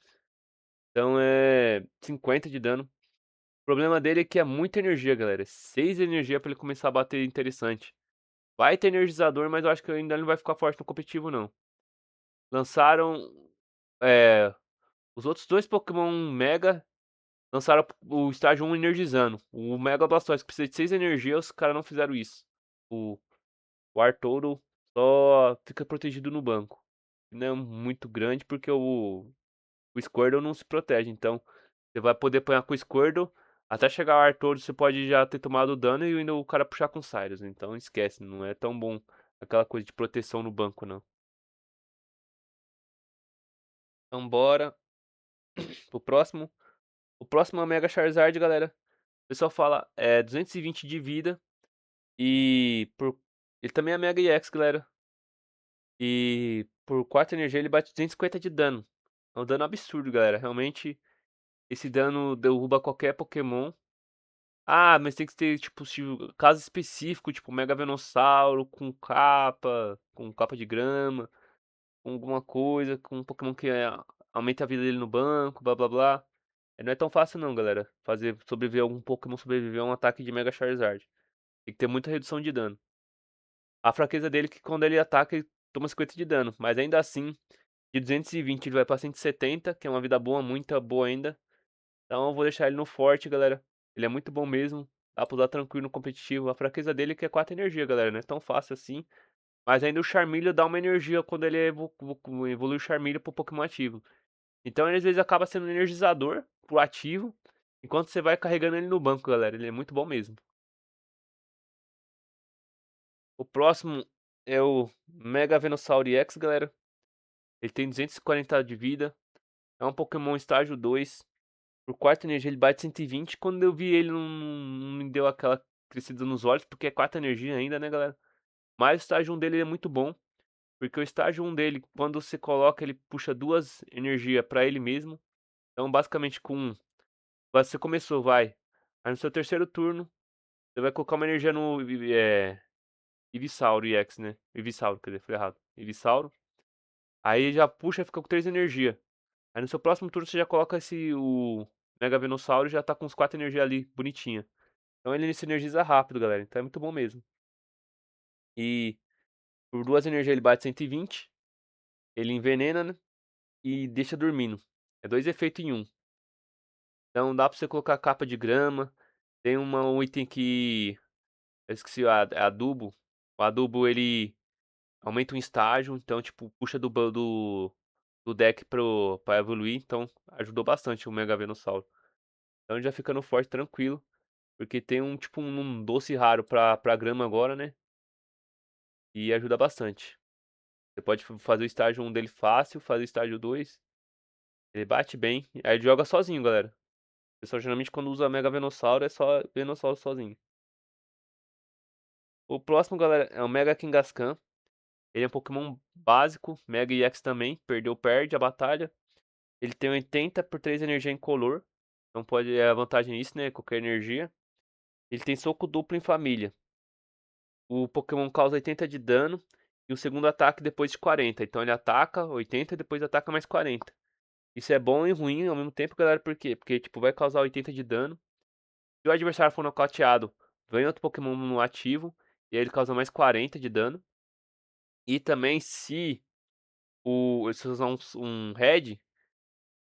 Então é 50 de dano. O problema dele é que é muita energia, galera. 6 energia pra ele começar a bater interessante. Vai ter energizador, mas eu acho que ainda não vai ficar forte no competitivo, não. Lançaram é, os outros dois Pokémon Mega. Lançaram o estágio 1 energizando. O Mega Blastoise que precisa de 6 energia, os caras não fizeram isso. O, o Artouro só fica protegido no banco. Não é muito grande porque o Squirtle não se protege. Então, você vai poder apanhar com o Squirtle. Até chegar o Artouro, você pode já ter tomado dano e ainda o cara puxar com o Cyrus. Então, esquece, não é tão bom aquela coisa de proteção no banco, não. Então, bora pro próximo. O próximo é o Mega Charizard, galera. O pessoal fala 220 de vida. Ele também é Mega EX, galera. E por 4 energia ele bate 250 de dano. É um dano absurdo, galera. Realmente, esse dano derruba qualquer Pokémon. Ah, mas tem que ter, tipo, caso específico, tipo, Mega Venossauro com capa de grama, com alguma coisa, com um Pokémon que aumenta a vida dele no banco, blá blá blá. Não é tão fácil não, galera. Algum Pokémon sobreviver a um ataque de Mega Charizard. Tem que ter muita redução de dano. A fraqueza dele é que quando ele ataca, ele toma 50 de dano. Mas ainda assim, de 220 ele vai pra 170, que é uma vida boa, muito boa ainda. Então eu vou deixar ele no forte, galera. Ele é muito bom mesmo. Dá pra usar tranquilo no competitivo. A fraqueza dele é que é 4 energia, galera. Não é tão fácil assim. Mas ainda o Charmeleon dá uma energia quando ele evolui o Charmeleon pro Pokémon ativo. Então ele às vezes acaba sendo um energizador pro ativo. Enquanto você vai carregando ele no banco, galera. Ele é muito bom mesmo. O próximo é o Mega Venusaur EX, galera. Ele tem 240 de vida. É um Pokémon estágio 2. Por quarta energia ele bate 120, quando eu vi ele não me deu aquela crescida nos olhos, porque é quarta energia ainda, né, galera. Mas o estágio 1 dele é muito bom, porque o estágio 1 dele, quando você coloca, ele puxa 2 energia pra ele mesmo. Então basicamente você começou, vai, aí no seu terceiro turno, você vai colocar uma energia no Ivisauro EX, né, Ivisauro, quer dizer, falei errado, Ivisauro, aí já puxa, fica com 3 energia. Aí no seu próximo turno você já coloca o Mega Venossauro e já tá com os 4 energia ali, bonitinha. Então ele se energiza rápido, galera, então é muito bom mesmo. E por 2 energias ele bate 120, ele envenena, né, e deixa dormindo. É 2 efeitos em um. Então dá pra você colocar capa de grama, tem um item que eu esqueci, adubo. O adubo ele aumenta um estágio, então tipo, puxa do deck pra evoluir, então ajudou bastante o Mega Venossauro. Então já ficando forte, tranquilo. Porque tem tipo um doce raro pra grama agora, né? E ajuda bastante. Você pode fazer o estágio 1 dele fácil, fazer o estágio 2. Ele bate bem. Aí ele joga sozinho, galera. O pessoal geralmente quando usa Mega Venossauro é só Venossauro sozinho. O próximo, galera, é o Mega Kangaskhan. Ele é um Pokémon básico, Mega EX também. Perdeu, perde a batalha. Ele tem 80 por 3 energia incolor. Então pode, é a vantagem nisso, né? Qualquer energia. Ele tem soco duplo em família. O Pokémon causa 80 de dano e o segundo ataque depois de 40. Então ele ataca 80 e depois ataca mais 40. Isso é bom e ruim ao mesmo tempo, galera. Por quê? Porque tipo, vai causar 80 de dano. Se o adversário for nocauteado, vem outro Pokémon no ativo e aí ele causa mais 40 de dano. E também se você usar um Red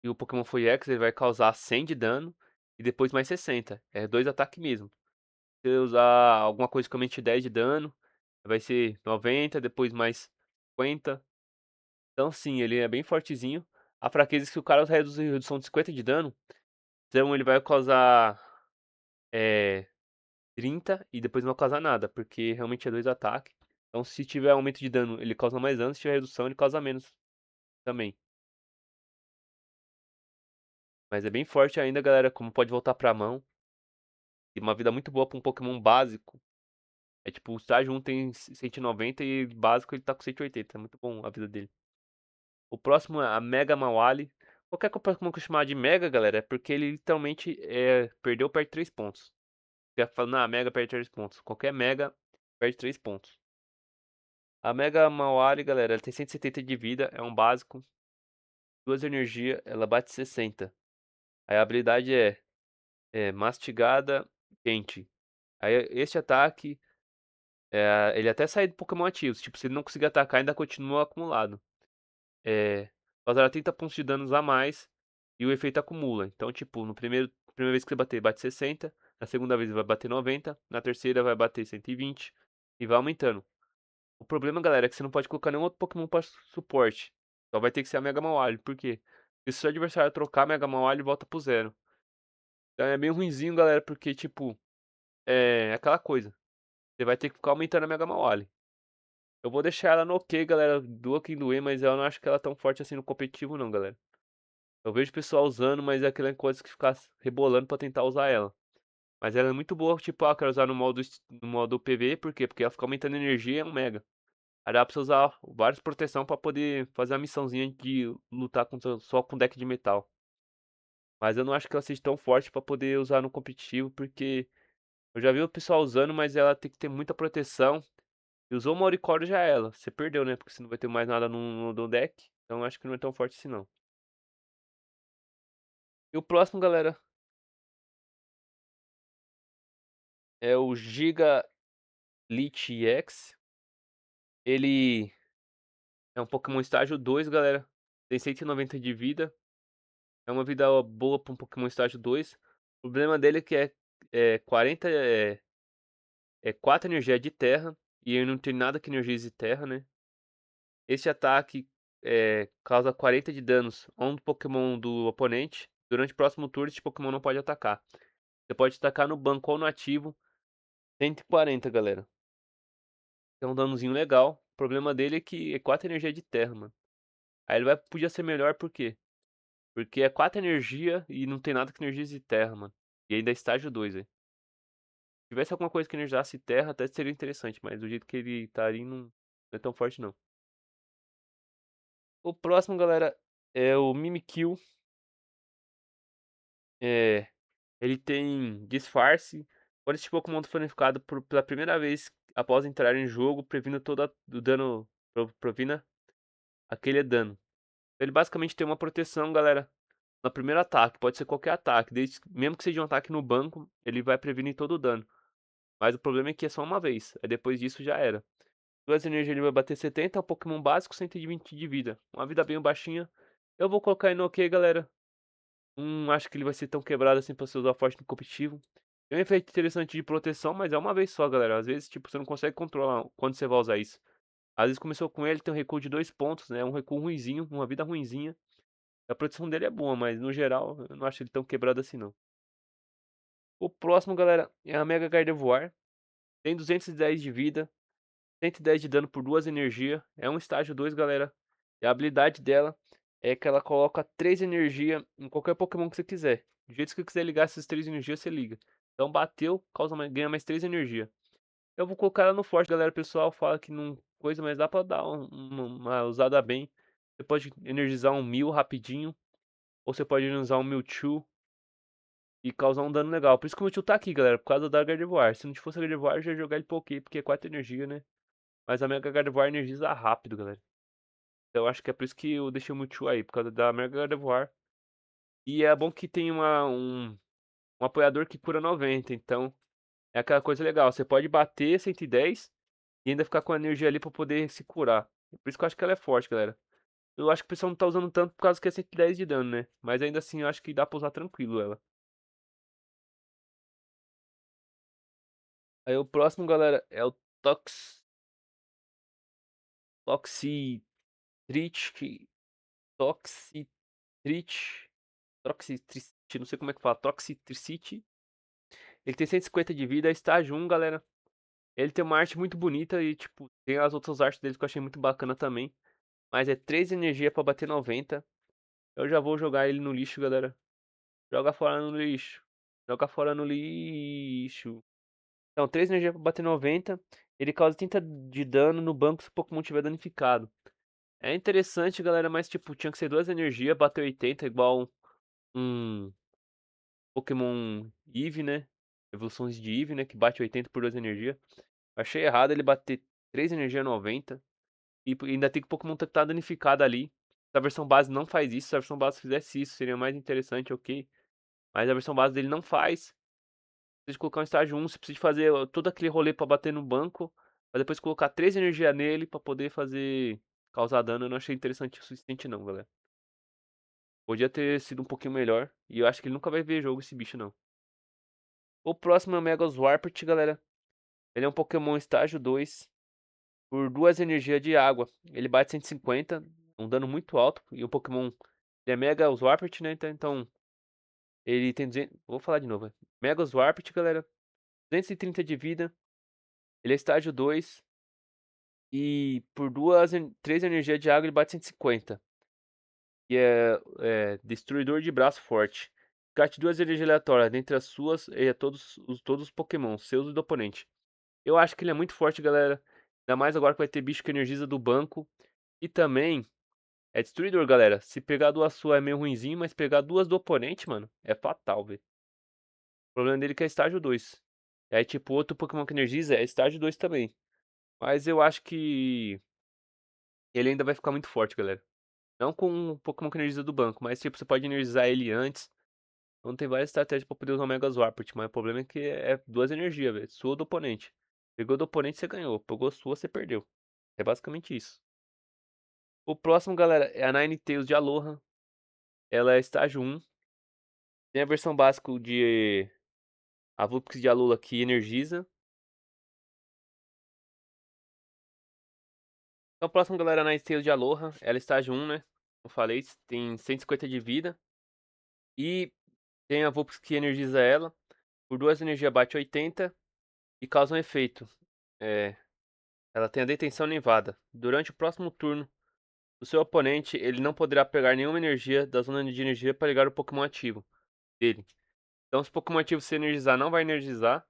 e o Pokémon foi X, ele vai causar 100 de dano e depois mais 60. É dois ataques mesmo. Se você usar alguma coisa que aumente 10 de dano, vai ser 90, depois mais 50. Então sim, ele é bem fortezinho. A fraqueza é que se o cara usa redução de 50 de dano, então ele vai causar é, 30 e depois não vai causar nada, porque realmente é dois ataques. Então se tiver aumento de dano, ele causa mais dano, se tiver redução, ele causa menos também. Mas é bem forte ainda, galera, como pode voltar pra mão. E uma vida muito boa pra um Pokémon básico. É tipo, o estágio 1 tem 190 e básico ele tá com 180. É muito bom a vida dele. O próximo é a Mega Mawali. Qualquer Pokémon que eu chamar de Mega, galera, é porque ele literalmente perdeu, perde 3 pontos. Você falando, ah, Mega perde 3 pontos. Qualquer Mega perde 3 pontos. A Mega Mawali, galera, ela tem 170 de vida, é um básico. 2 energia, ela bate 60. Aí a habilidade é mastigada quente. Aí este ataque, ele até sai do Pokémon ativos. Tipo, se ele não conseguir atacar, ainda continua acumulado. Causará 30 pontos de danos a mais e o efeito acumula. Então, tipo, no primeira vez que você bater, bate 60, na segunda vez vai bater 90, na terceira vai bater 120 e vai aumentando. O problema, galera, é que você não pode colocar nenhum outro Pokémon para suporte. Só vai ter que ser a Mega Mawali. Por quê? Porque se o seu adversário trocar a Mega Mawali, volta pro zero. Então é bem ruinzinho, galera, porque, tipo, é aquela coisa. Você vai ter que ficar aumentando a Mega Mawali. Eu vou deixar ela no ok, galera, doa quem doer, mas eu não acho que ela é tão forte assim no competitivo, não, galera. Eu vejo o pessoal usando, mas é aquela coisa que ficar rebolando pra tentar usar ela. Mas ela é muito boa, tipo, eu quero usar no modo PV, por quê? Porque ela fica aumentando energia e é um mega. Aí dá pra você usar várias proteção pra poder fazer a missãozinha de lutar só com deck de metal. Mas eu não acho que ela seja tão forte pra poder usar no competitivo, porque eu já vi o pessoal usando, mas ela tem que ter muita proteção. E usou uma Oricorio já é ela. Você perdeu, né? Porque você não vai ter mais nada no deck. Então eu acho que não é tão forte assim não. E o próximo, galera, é o Giga Lich EX. Ele é um Pokémon estágio 2, galera. Tem 190 de vida. É uma vida boa para um Pokémon estágio 2. O problema dele é que é 40 é 4 energia de terra e ele não tem nada que energize terra, né? Este ataque causa 40 de danos a um Pokémon do oponente. Durante o próximo turno, este Pokémon não pode atacar. Você pode atacar no banco ou no ativo. 140, galera. É um danozinho legal. O problema dele é que é 4 energia de terra, mano. Aí ele podia ser melhor por quê? Porque é 4 energia e não tem nada que energize terra, mano. E ainda é estágio 2, velho. Se tivesse alguma coisa que energizasse terra, até seria interessante, mas do jeito que ele tá ali, não é tão forte, não. O próximo, galera, é o Mimikyu. É, ele tem disfarce. Quando esse Pokémon for unificado pela primeira vez após entrar em jogo, previno todo o dano, provina aquele dano. Ele basicamente tem uma proteção, galera, no primeiro ataque. Pode ser qualquer ataque, mesmo que seja um ataque no banco, ele vai prevenir todo o dano. Mas o problema é que é só uma vez, aí depois disso já era. Duas energias ele vai bater 70, é um Pokémon básico, 120 de vida. Uma vida bem baixinha. Eu vou colocar ele no ok, galera. Acho que ele vai ser tão quebrado assim pra você usar forte no competitivo. Tem um efeito interessante de proteção, mas é uma vez só, galera. Às vezes, tipo, você não consegue controlar quando você vai usar isso. Às vezes começou com ele, tem um recuo de 2 pontos, né? Um recuo ruinzinho, uma vida ruinzinha. A proteção dele é boa, mas no geral, eu não acho ele tão quebrado assim, não. O próximo, galera, é a Mega Gardevoir. Tem 210 de vida, 110 de dano por 2 energia. É um estágio 2, galera. E a habilidade dela é que ela coloca 3 energia em qualquer Pokémon que você quiser. Do jeito que você quiser ligar essas 3 energias, você liga. Então bateu, ganha mais 3 energia. Eu vou colocar ela no forte, galera. O pessoal fala que não coisa, mas dá pra dar uma usada bem. Você pode energizar um Mew rapidinho. Ou você pode energizar um Mewtwo e causar um dano legal. Por isso que o Mewtwo tá aqui, galera. Por causa da Gardevoir. Se não fosse a Gardevoir, eu já ia jogar ele Poké, porque é 4 energia, né? Mas a Mega Gardevoir energiza rápido, galera. Então eu acho que é por isso que eu deixei o Mewtwo aí, por causa da Mega Gardevoir. E é bom que tem um apoiador que cura 90, então é aquela coisa legal. Você pode bater 110 e ainda ficar com a energia ali pra poder se curar. Por isso que eu acho que ela é forte, galera. Eu acho que o pessoal não tá usando tanto por causa que é 110 de dano, né? Mas ainda assim eu acho que dá pra usar tranquilo ela. Aí o próximo, galera, é o Toxitrit, Toxitrit, Toxicity, não sei como é que fala, Toxicity. Ele tem 150 de vida, é estágio 1, galera. Ele tem uma arte muito bonita e, tipo, tem as outras artes dele que eu achei muito bacana também. Mas é 3 energia pra bater 90. Eu já vou jogar ele no lixo, galera. Joga fora no lixo. Joga fora no lixo. Então, 3 energia pra bater 90. Ele causa 30 de dano no banco se o Pokémon tiver danificado. É interessante, galera, mas, tipo, tinha que ser 2 energias, bater 80, igual um Pokémon Eevee, né? Evoluções de Eevee, né? Que bate 80 por 2 energia. Achei errado ele bater 3 energia 90. E ainda tem que o Pokémon tá danificado ali. Se a versão base não faz isso, se a versão base fizesse isso, seria mais interessante, ok. Mas a versão base dele não faz. Precisa de colocar um estágio 1, você precisa de fazer todo aquele rolê pra bater no banco. Pra depois colocar 3 energia nele pra poder fazer. Causar dano. Eu não achei interessante o suficiente não, galera. Podia ter sido um pouquinho melhor. E eu acho que ele nunca vai ver jogo esse bicho, não. O próximo é o Mega Swarpert, galera. Ele é um Pokémon estágio 2 por 2 energias de água. Ele bate 150, um dano muito alto. E o Pokémon ele é Mega Swarpert, né? Então ele tem 200... Vou falar de novo. Mega Swarpert, galera. 230 de vida. Ele é estágio 2. E por 3 energias de água ele bate 150. E é Destruidor de Braço Forte. Cate 2 energias aleatórias dentre as suas e a todos os Pokémon, seus e do oponente. Eu acho que ele é muito forte, galera. Ainda mais agora que vai ter bicho que energiza do banco. E também é destruidor, galera. Se pegar duas suas é meio ruinzinho, mas pegar duas do oponente, mano, é fatal, velho. O problema dele é que é estágio 2. É tipo outro Pokémon que energiza, é estágio 2 também. Mas eu acho que ele ainda vai ficar muito forte, galera. Não com o Pokémon que energiza do banco, mas tipo, você pode energizar ele antes. Então tem várias estratégias pra poder usar o Mega Swampert, mas o problema é que é duas energias, velho. Sua ou do oponente. Pegou do oponente, você ganhou. Pegou sua, você perdeu. É basicamente isso. O próximo, galera, é a Ninetales de Aloha. Ela é estágio 1. Tem a versão básica de a Vulpix de Alola que energiza. Então, o próximo, galera, é a Ninetales de Aloha. Ela é estágio 1, né? Como eu falei, tem 150 de vida. E tem a Vulpix que energiza ela. Por 2 energias bate 80 e causa um efeito. É, ela tem a detenção nevada. Durante o próximo turno O seu oponente, ele não poderá pegar nenhuma energia da zona de energia para ligar o Pokémon ativo dele. Então, se o Pokémon ativo se energizar, não vai energizar.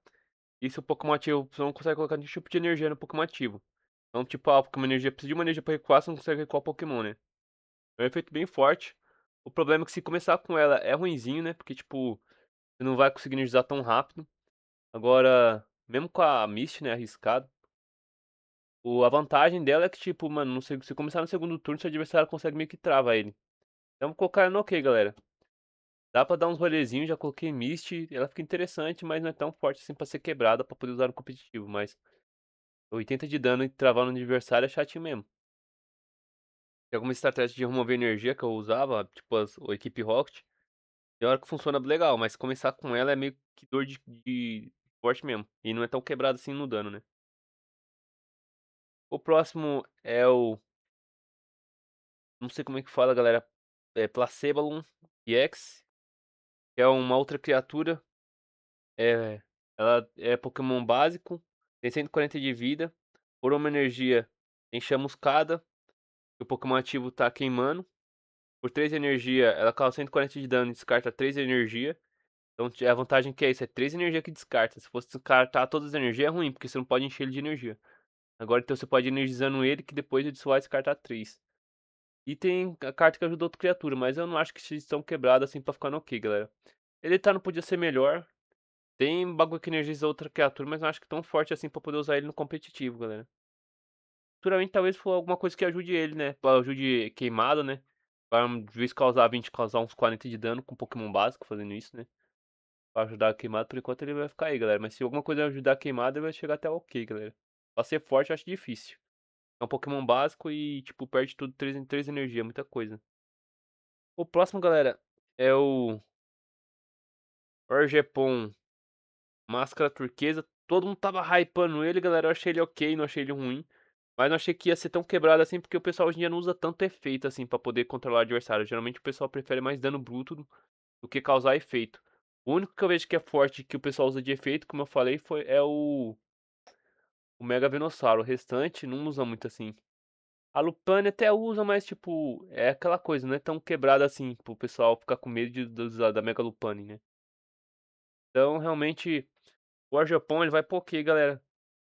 E se o Pokémon ativo, você não consegue colocar nenhum tipo de energia no Pokémon ativo. Então, tipo, o Pokémon energia precisa de uma energia pra recuar, você não consegue recuar o Pokémon, né? É um efeito bem forte. O problema é que se começar com ela é ruinzinho, né? Porque, tipo, você não vai conseguir energizar tão rápido. Agora, mesmo com a Mist, né, arriscado, a vantagem dela é que, tipo, mano, se começar no segundo turno, seu adversário consegue meio que travar ele. Então, vou colocar ela no ok, galera. Dá pra dar uns rolezinhos, já coloquei Mist, ela fica interessante, mas não é tão forte assim pra ser quebrada pra poder usar no competitivo, mas 80 de dano e travar no adversário é chatinho mesmo. Tem alguma estratégia de remover energia que eu usava, tipo o Equipe Rocket, tem hora que funciona legal, mas começar com ela é meio que dor de forte mesmo, e não é tão quebrado assim no dano, né. O próximo é o, não sei como é que fala, galera, é Placebalon EX, que é uma outra criatura. Ela é Pokémon básico, tem 140 de vida, por uma energia tem chamuscada, o Pokémon ativo tá queimando, por 3 energia ela causa 140 de dano e descarta 3 energia. Então a vantagem que é isso, é 3 energia que descarta. Se fosse descartar todas as energias é ruim, porque você não pode encher ele de energia. Agora então você pode ir energizando ele, que depois ele só vai descartar 3. E tem a carta que ajuda outra criatura, mas eu não acho que vocês estão quebrados assim pra ficar no ok, galera. Ele tá, não podia ser melhor. Tem bagulho que energiza outra criatura, mas não acho que tão forte assim pra poder usar ele no competitivo, galera. Futuramente talvez for alguma coisa que ajude ele, né? Ajude queimado, né? Pra de vez causar 20, causar uns 40 de dano com Pokémon básico fazendo isso, né? Pra ajudar a queimado, por enquanto ele vai ficar aí, galera. Mas se alguma coisa ajudar a queimado, ele vai chegar até ok, galera. Pra ser forte eu acho difícil. É um Pokémon básico e, tipo, perde tudo 3 em 3 energia, muita coisa. O próximo, galera, é o Orgepon Máscara Turquesa. Todo mundo tava hypando ele, galera. Eu achei ele ok, não achei ele ruim. Mas não achei que ia ser tão quebrado assim, porque o pessoal hoje em dia não usa tanto efeito assim pra poder controlar o adversário. Geralmente o pessoal prefere mais dano bruto do que causar efeito. O único que eu vejo que é forte que o pessoal usa de efeito, como eu falei, é o Mega Venossauro. O restante não usa muito assim. A Lupane até usa, mas tipo, é aquela coisa, não é tão quebrada assim, pro pessoal ficar com medo de usar da Mega Lupane, né? Então, realmente, o Arjapão ele vai poké, galera.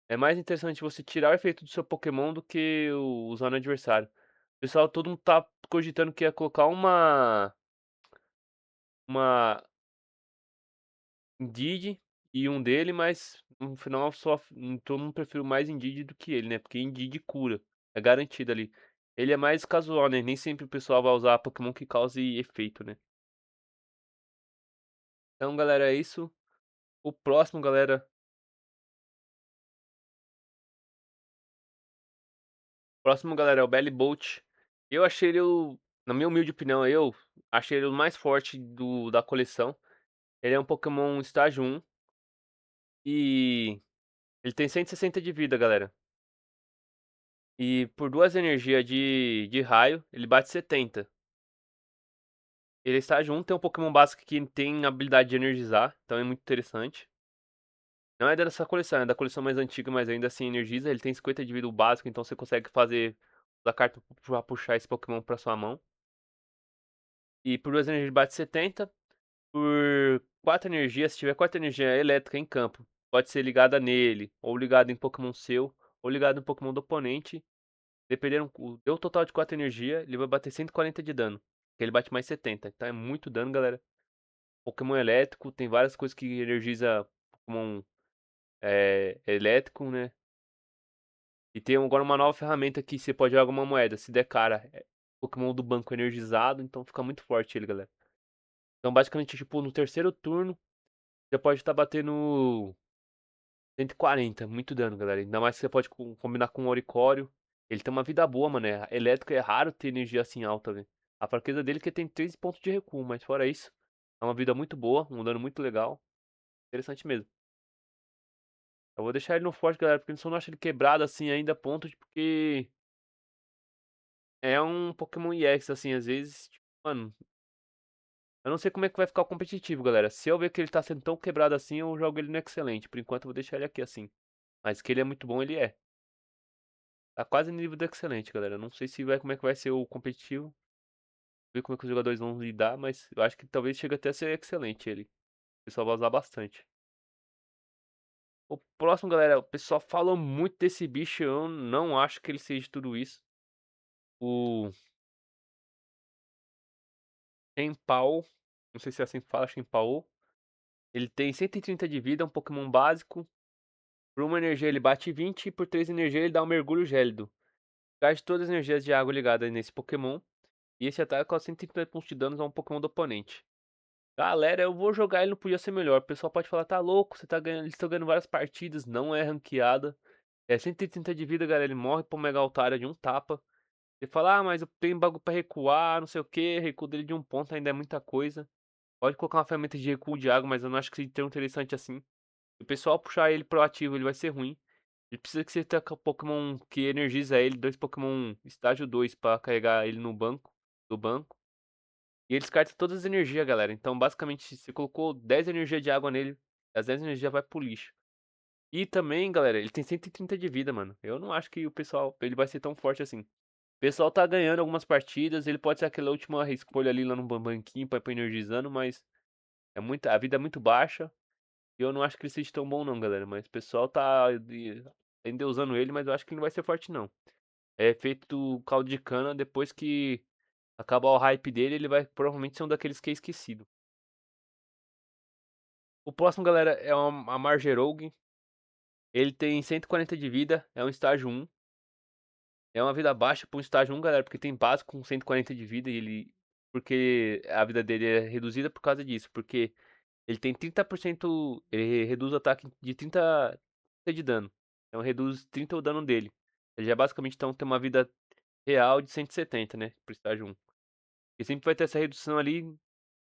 É mais interessante você tirar o efeito do seu Pokémon do que usar no adversário. O pessoal, todo mundo tá cogitando que ia colocar uma Indeed e um dele, mas no final só todo mundo prefere mais Indeed do que ele, né? Porque Indeed cura, é garantido ali. Ele é mais casual, né? Nem sempre o pessoal vai usar Pokémon que cause efeito, né? Então, galera, é isso. O próximo, galera, é o Bellibolt. Eu achei ele, na minha humilde opinião, eu achei ele o mais forte da coleção. Ele é um Pokémon estágio 1 e ele tem 160 de vida, galera. E por 2 energias de raio, ele bate 70. Ele é estágio 1, tem um Pokémon básico que tem a habilidade de energizar, então é muito interessante. Não é dessa coleção, é da coleção mais antiga, mas ainda assim energiza. Ele tem 50 de vida o básico, então você consegue fazer a carta pra puxar esse Pokémon pra sua mão. E por 2 energias ele bate 70. Por 4 energias, se tiver 4 energia elétrica em campo, pode ser ligada nele, ou ligada em Pokémon seu, ou ligada em Pokémon do oponente. Dependendo, deu total de 4 energia, ele vai bater 140 de dano. Porque ele bate mais 70. Então é muito dano, galera. Pokémon elétrico, tem várias coisas que energiza Pokémon elétrico, né? E tem agora uma nova ferramenta que você pode jogar uma moeda. Se der cara, Pokémon do banco energizado, então fica muito forte ele, galera. Então basicamente, tipo, no terceiro turno, você pode estar batendo 140, muito dano, galera. Ainda mais que você pode combinar com o Oricório. Ele tem uma vida boa, mano. Elétrico é raro ter energia assim alta, velho. A fraqueza dele é que tem 3 pontos de recuo, mas fora isso, é uma vida muito boa, um dano muito legal. Interessante mesmo. Eu vou deixar ele no forte, galera, porque eu só não acho ele quebrado assim ainda, a ponto de porque é um Pokémon EX, assim, às vezes, tipo, mano, eu não sei como é que vai ficar o competitivo, galera. Se eu ver que ele tá sendo tão quebrado assim, eu jogo ele no excelente. Por enquanto eu vou deixar ele aqui assim. Mas que ele é muito bom, ele é. Tá quase no nível do excelente, galera. Não sei se vai como é que vai ser o competitivo, ver como é que os jogadores vão lidar, mas eu acho que talvez chegue até a ser excelente ele. O pessoal vai usar bastante. O próximo, galera, o pessoal fala muito desse bicho, eu não acho que ele seja tudo isso. O Shenpao, não sei se é assim que fala, Shenpao. Ele tem 130 de vida, é um Pokémon básico. Por uma energia ele bate 20 e por 3 energia ele dá um mergulho gélido. Gasta todas as energias de água ligadas nesse Pokémon. E esse ataque causa 130 pontos de danos a um Pokémon do oponente. Galera, eu vou jogar, ele não podia ser melhor. O pessoal pode falar, tá louco, você tá ganhando, eles estão ganhando várias partidas, não é ranqueada. É 130 de vida, galera, ele morre pro Mega Altaria de um tapa. Você fala, ah, mas eu tenho bagulho pra recuar, não sei o que, recuo dele de um ponto ainda é muita coisa. Pode colocar uma ferramenta de recuo de água, mas eu não acho que seja tão interessante assim. Se o pessoal puxar ele pro ativo, ele vai ser ruim. Ele precisa que você tenha Pokémon que energiza ele, dois Pokémon estágio 2 pra carregar ele no banco, do banco. E ele descarta todas as energias, galera. Então, basicamente, você colocou 10 energias de água nele, as 10 energias vai pro lixo. E também, galera, ele tem 130 de vida, mano. Eu não acho que o pessoal, ele vai ser tão forte assim. O pessoal tá ganhando algumas partidas, ele pode ser aquela última escolha ali lá no banquinho pra ir energizando, mas a vida é muito baixa. E eu não acho que ele seja tão bom não, galera. Mas o pessoal tá ainda usando ele, mas eu acho que ele não vai ser forte não. É feito caldo de cana, depois que acabar o hype dele, ele vai provavelmente ser um daqueles que é esquecido. O próximo, galera, é a Margerouge. Ele tem 140 de vida, é um estágio 1. É uma vida baixa para um estágio 1, galera, porque tem básico com 140 de vida e ele. Porque a vida dele é reduzida por causa disso. Porque ele tem 30%. Ele reduz o ataque de 30 de dano. Então reduz 30 o dano dele. Ele já basicamente então tem uma vida real de 170, né? Pro estágio 1. E sempre vai ter essa redução ali,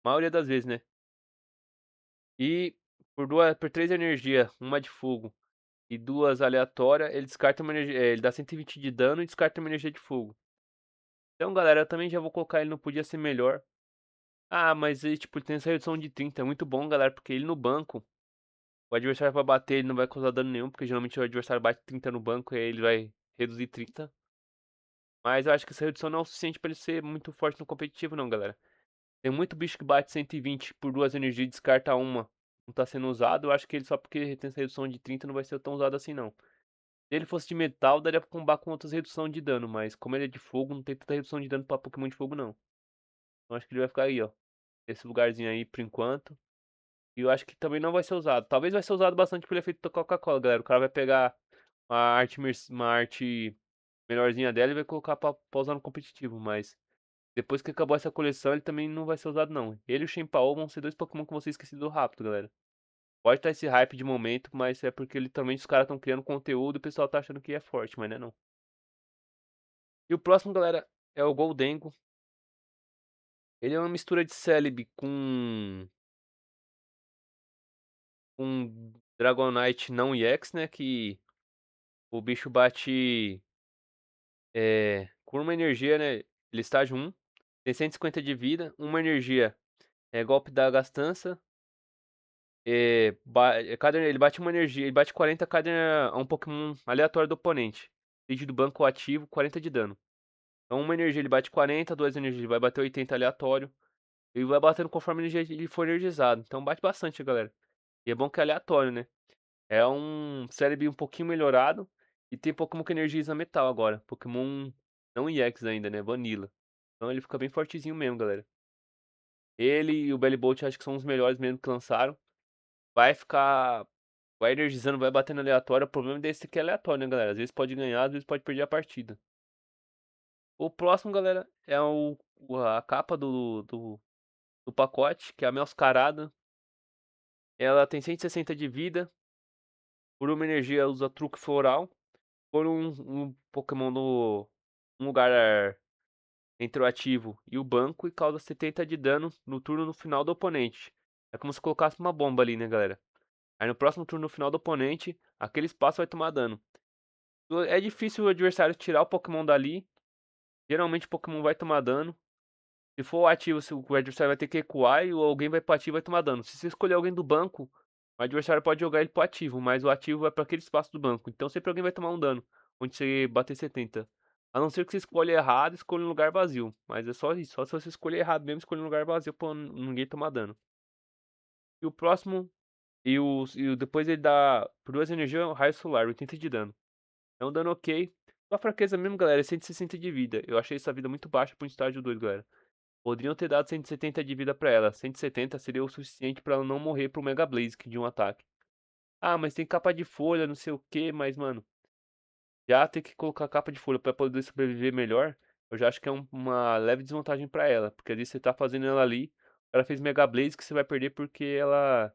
maioria das vezes, né? E por 3 energia, uma de fogo e duas aleatórias, ele descarta uma energia. Ele dá 120 de dano e descarta uma energia de fogo. Então, galera, eu também já vou colocar ele, não podia ser melhor. Ah, mas ele, tipo, tem essa redução de 30. É muito bom, galera, porque ele no banco, o adversário vai bater, ele não vai causar dano nenhum, porque geralmente o adversário bate 30 no banco e aí ele vai reduzir 30. Mas eu acho que essa redução não é o suficiente pra ele ser muito forte no competitivo, não, galera. Tem muito bicho que bate 120 por duas energias e descarta uma. Não tá sendo usado. Eu acho que ele só porque tem essa redução de 30 não vai ser tão usado assim, não. Se ele fosse de metal, daria pra combar com outras reduções de dano. Mas como ele é de fogo, não tem tanta redução de dano pra Pokémon de fogo, não. Então acho que ele vai ficar aí, ó. Esse lugarzinho aí por enquanto. E eu acho que também não vai ser usado. Talvez vai ser usado bastante pelo efeito da Coca-Cola, galera. O cara vai pegar uma arte melhorzinha dela e vai colocar pra usar no competitivo. Mas depois que acabou essa coleção, ele também não vai ser usado, não. Ele e o Shenpao vão ser dois Pokémon que vão ser esquecidos rápido, galera. Pode estar esse hype de momento, mas é porque literalmente os caras estão criando conteúdo e o pessoal tá achando que é forte, mas não é não. E o próximo, galera, é o Goldengo. Ele é uma mistura de Celebi com Dragonite não EX, né? Que o bicho bate com uma energia, né? Ele estágio 1, tem 150 de vida, uma energia é golpe da gastança. Ele bate uma energia, ele bate 40 cada a um Pokémon aleatório do oponente. Lead do banco ativo, 40 de dano. Então uma energia ele bate 40, duas energias ele vai bater 80 aleatório. E vai batendo conforme a energia ele for energizado. Então bate bastante, galera. E é bom que é aleatório, né? É um cérebro um pouquinho melhorado. E tem Pokémon que energiza metal agora. Pokémon não EX ainda, né? Vanilla. Então ele fica bem fortezinho mesmo, galera. Ele e o Bellibolt acho que são os melhores mesmo que lançaram. Vai ficar. Vai energizando, vai batendo aleatório. O problema desse aqui é aleatório, né, galera? Às vezes pode ganhar, às vezes pode perder a partida. O próximo, galera, é a capa do pacote, que é a Meowscarada. Ela tem 160 de vida. Por uma energia usa truque floral. Por um Pokémon no um lugar entre o ativo e o banco e causa 70 de dano no turno no final do oponente. É como se colocasse uma bomba ali, né, galera? Aí no próximo turno no final do oponente, aquele espaço vai tomar dano. É difícil o adversário tirar o Pokémon dali. Geralmente o Pokémon vai tomar dano. Se for ativo, o adversário vai ter que recuar e alguém vai pro ativo e vai tomar dano. Se você escolher alguém do banco, o adversário pode jogar ele pro ativo, mas o ativo vai para aquele espaço do banco. Então sempre alguém vai tomar um dano. onde você bater 70. A não ser que você escolha errado, escolha um lugar vazio, mas é só isso, só se você escolher errado mesmo, escolher um lugar vazio pra ninguém tomar dano. E o próximo e o depois ele dá por 2 energia, um raio solar, 80 de dano. É um dano ok. Sua fraqueza mesmo, galera, é 160 de vida. Eu achei essa vida muito baixa pra um estágio 2, galera. Poderiam ter dado 170 de vida pra ela. 170 seria o suficiente pra ela não morrer pro Mega Blaze de um ataque. Ah, mas tem capa de folha, não sei o que, mas mano, já ter que colocar capa de folha pra poder sobreviver melhor, eu já acho que é uma leve desvantagem pra ela. Porque ali você tá fazendo ela ali, ela fez Mega Blaze que você vai perder porque ela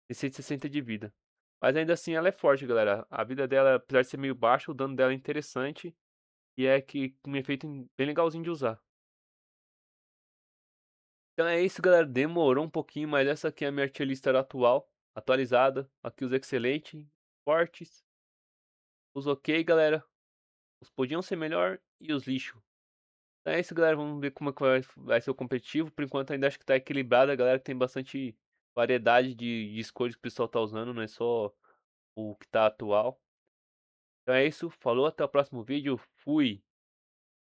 tem 160 de vida. Mas ainda assim ela é forte, galera. A vida dela, apesar de ser meio baixa, o dano dela é interessante. E é que um efeito bem legalzinho de usar. Então é isso, galera. Demorou um pouquinho, mas essa aqui é a minha tier list atual, atualizada. Aqui os excelentes, fortes, os ok, galera. Os podiam ser melhor e os lixo. Então é isso, galera. Vamos ver como é que vai ser o competitivo. Por enquanto ainda acho que tá equilibrado. A galera tem bastante variedade de escolhas que o pessoal tá usando, não é só o que tá atual. Então é isso. Falou, até o próximo vídeo. Fui!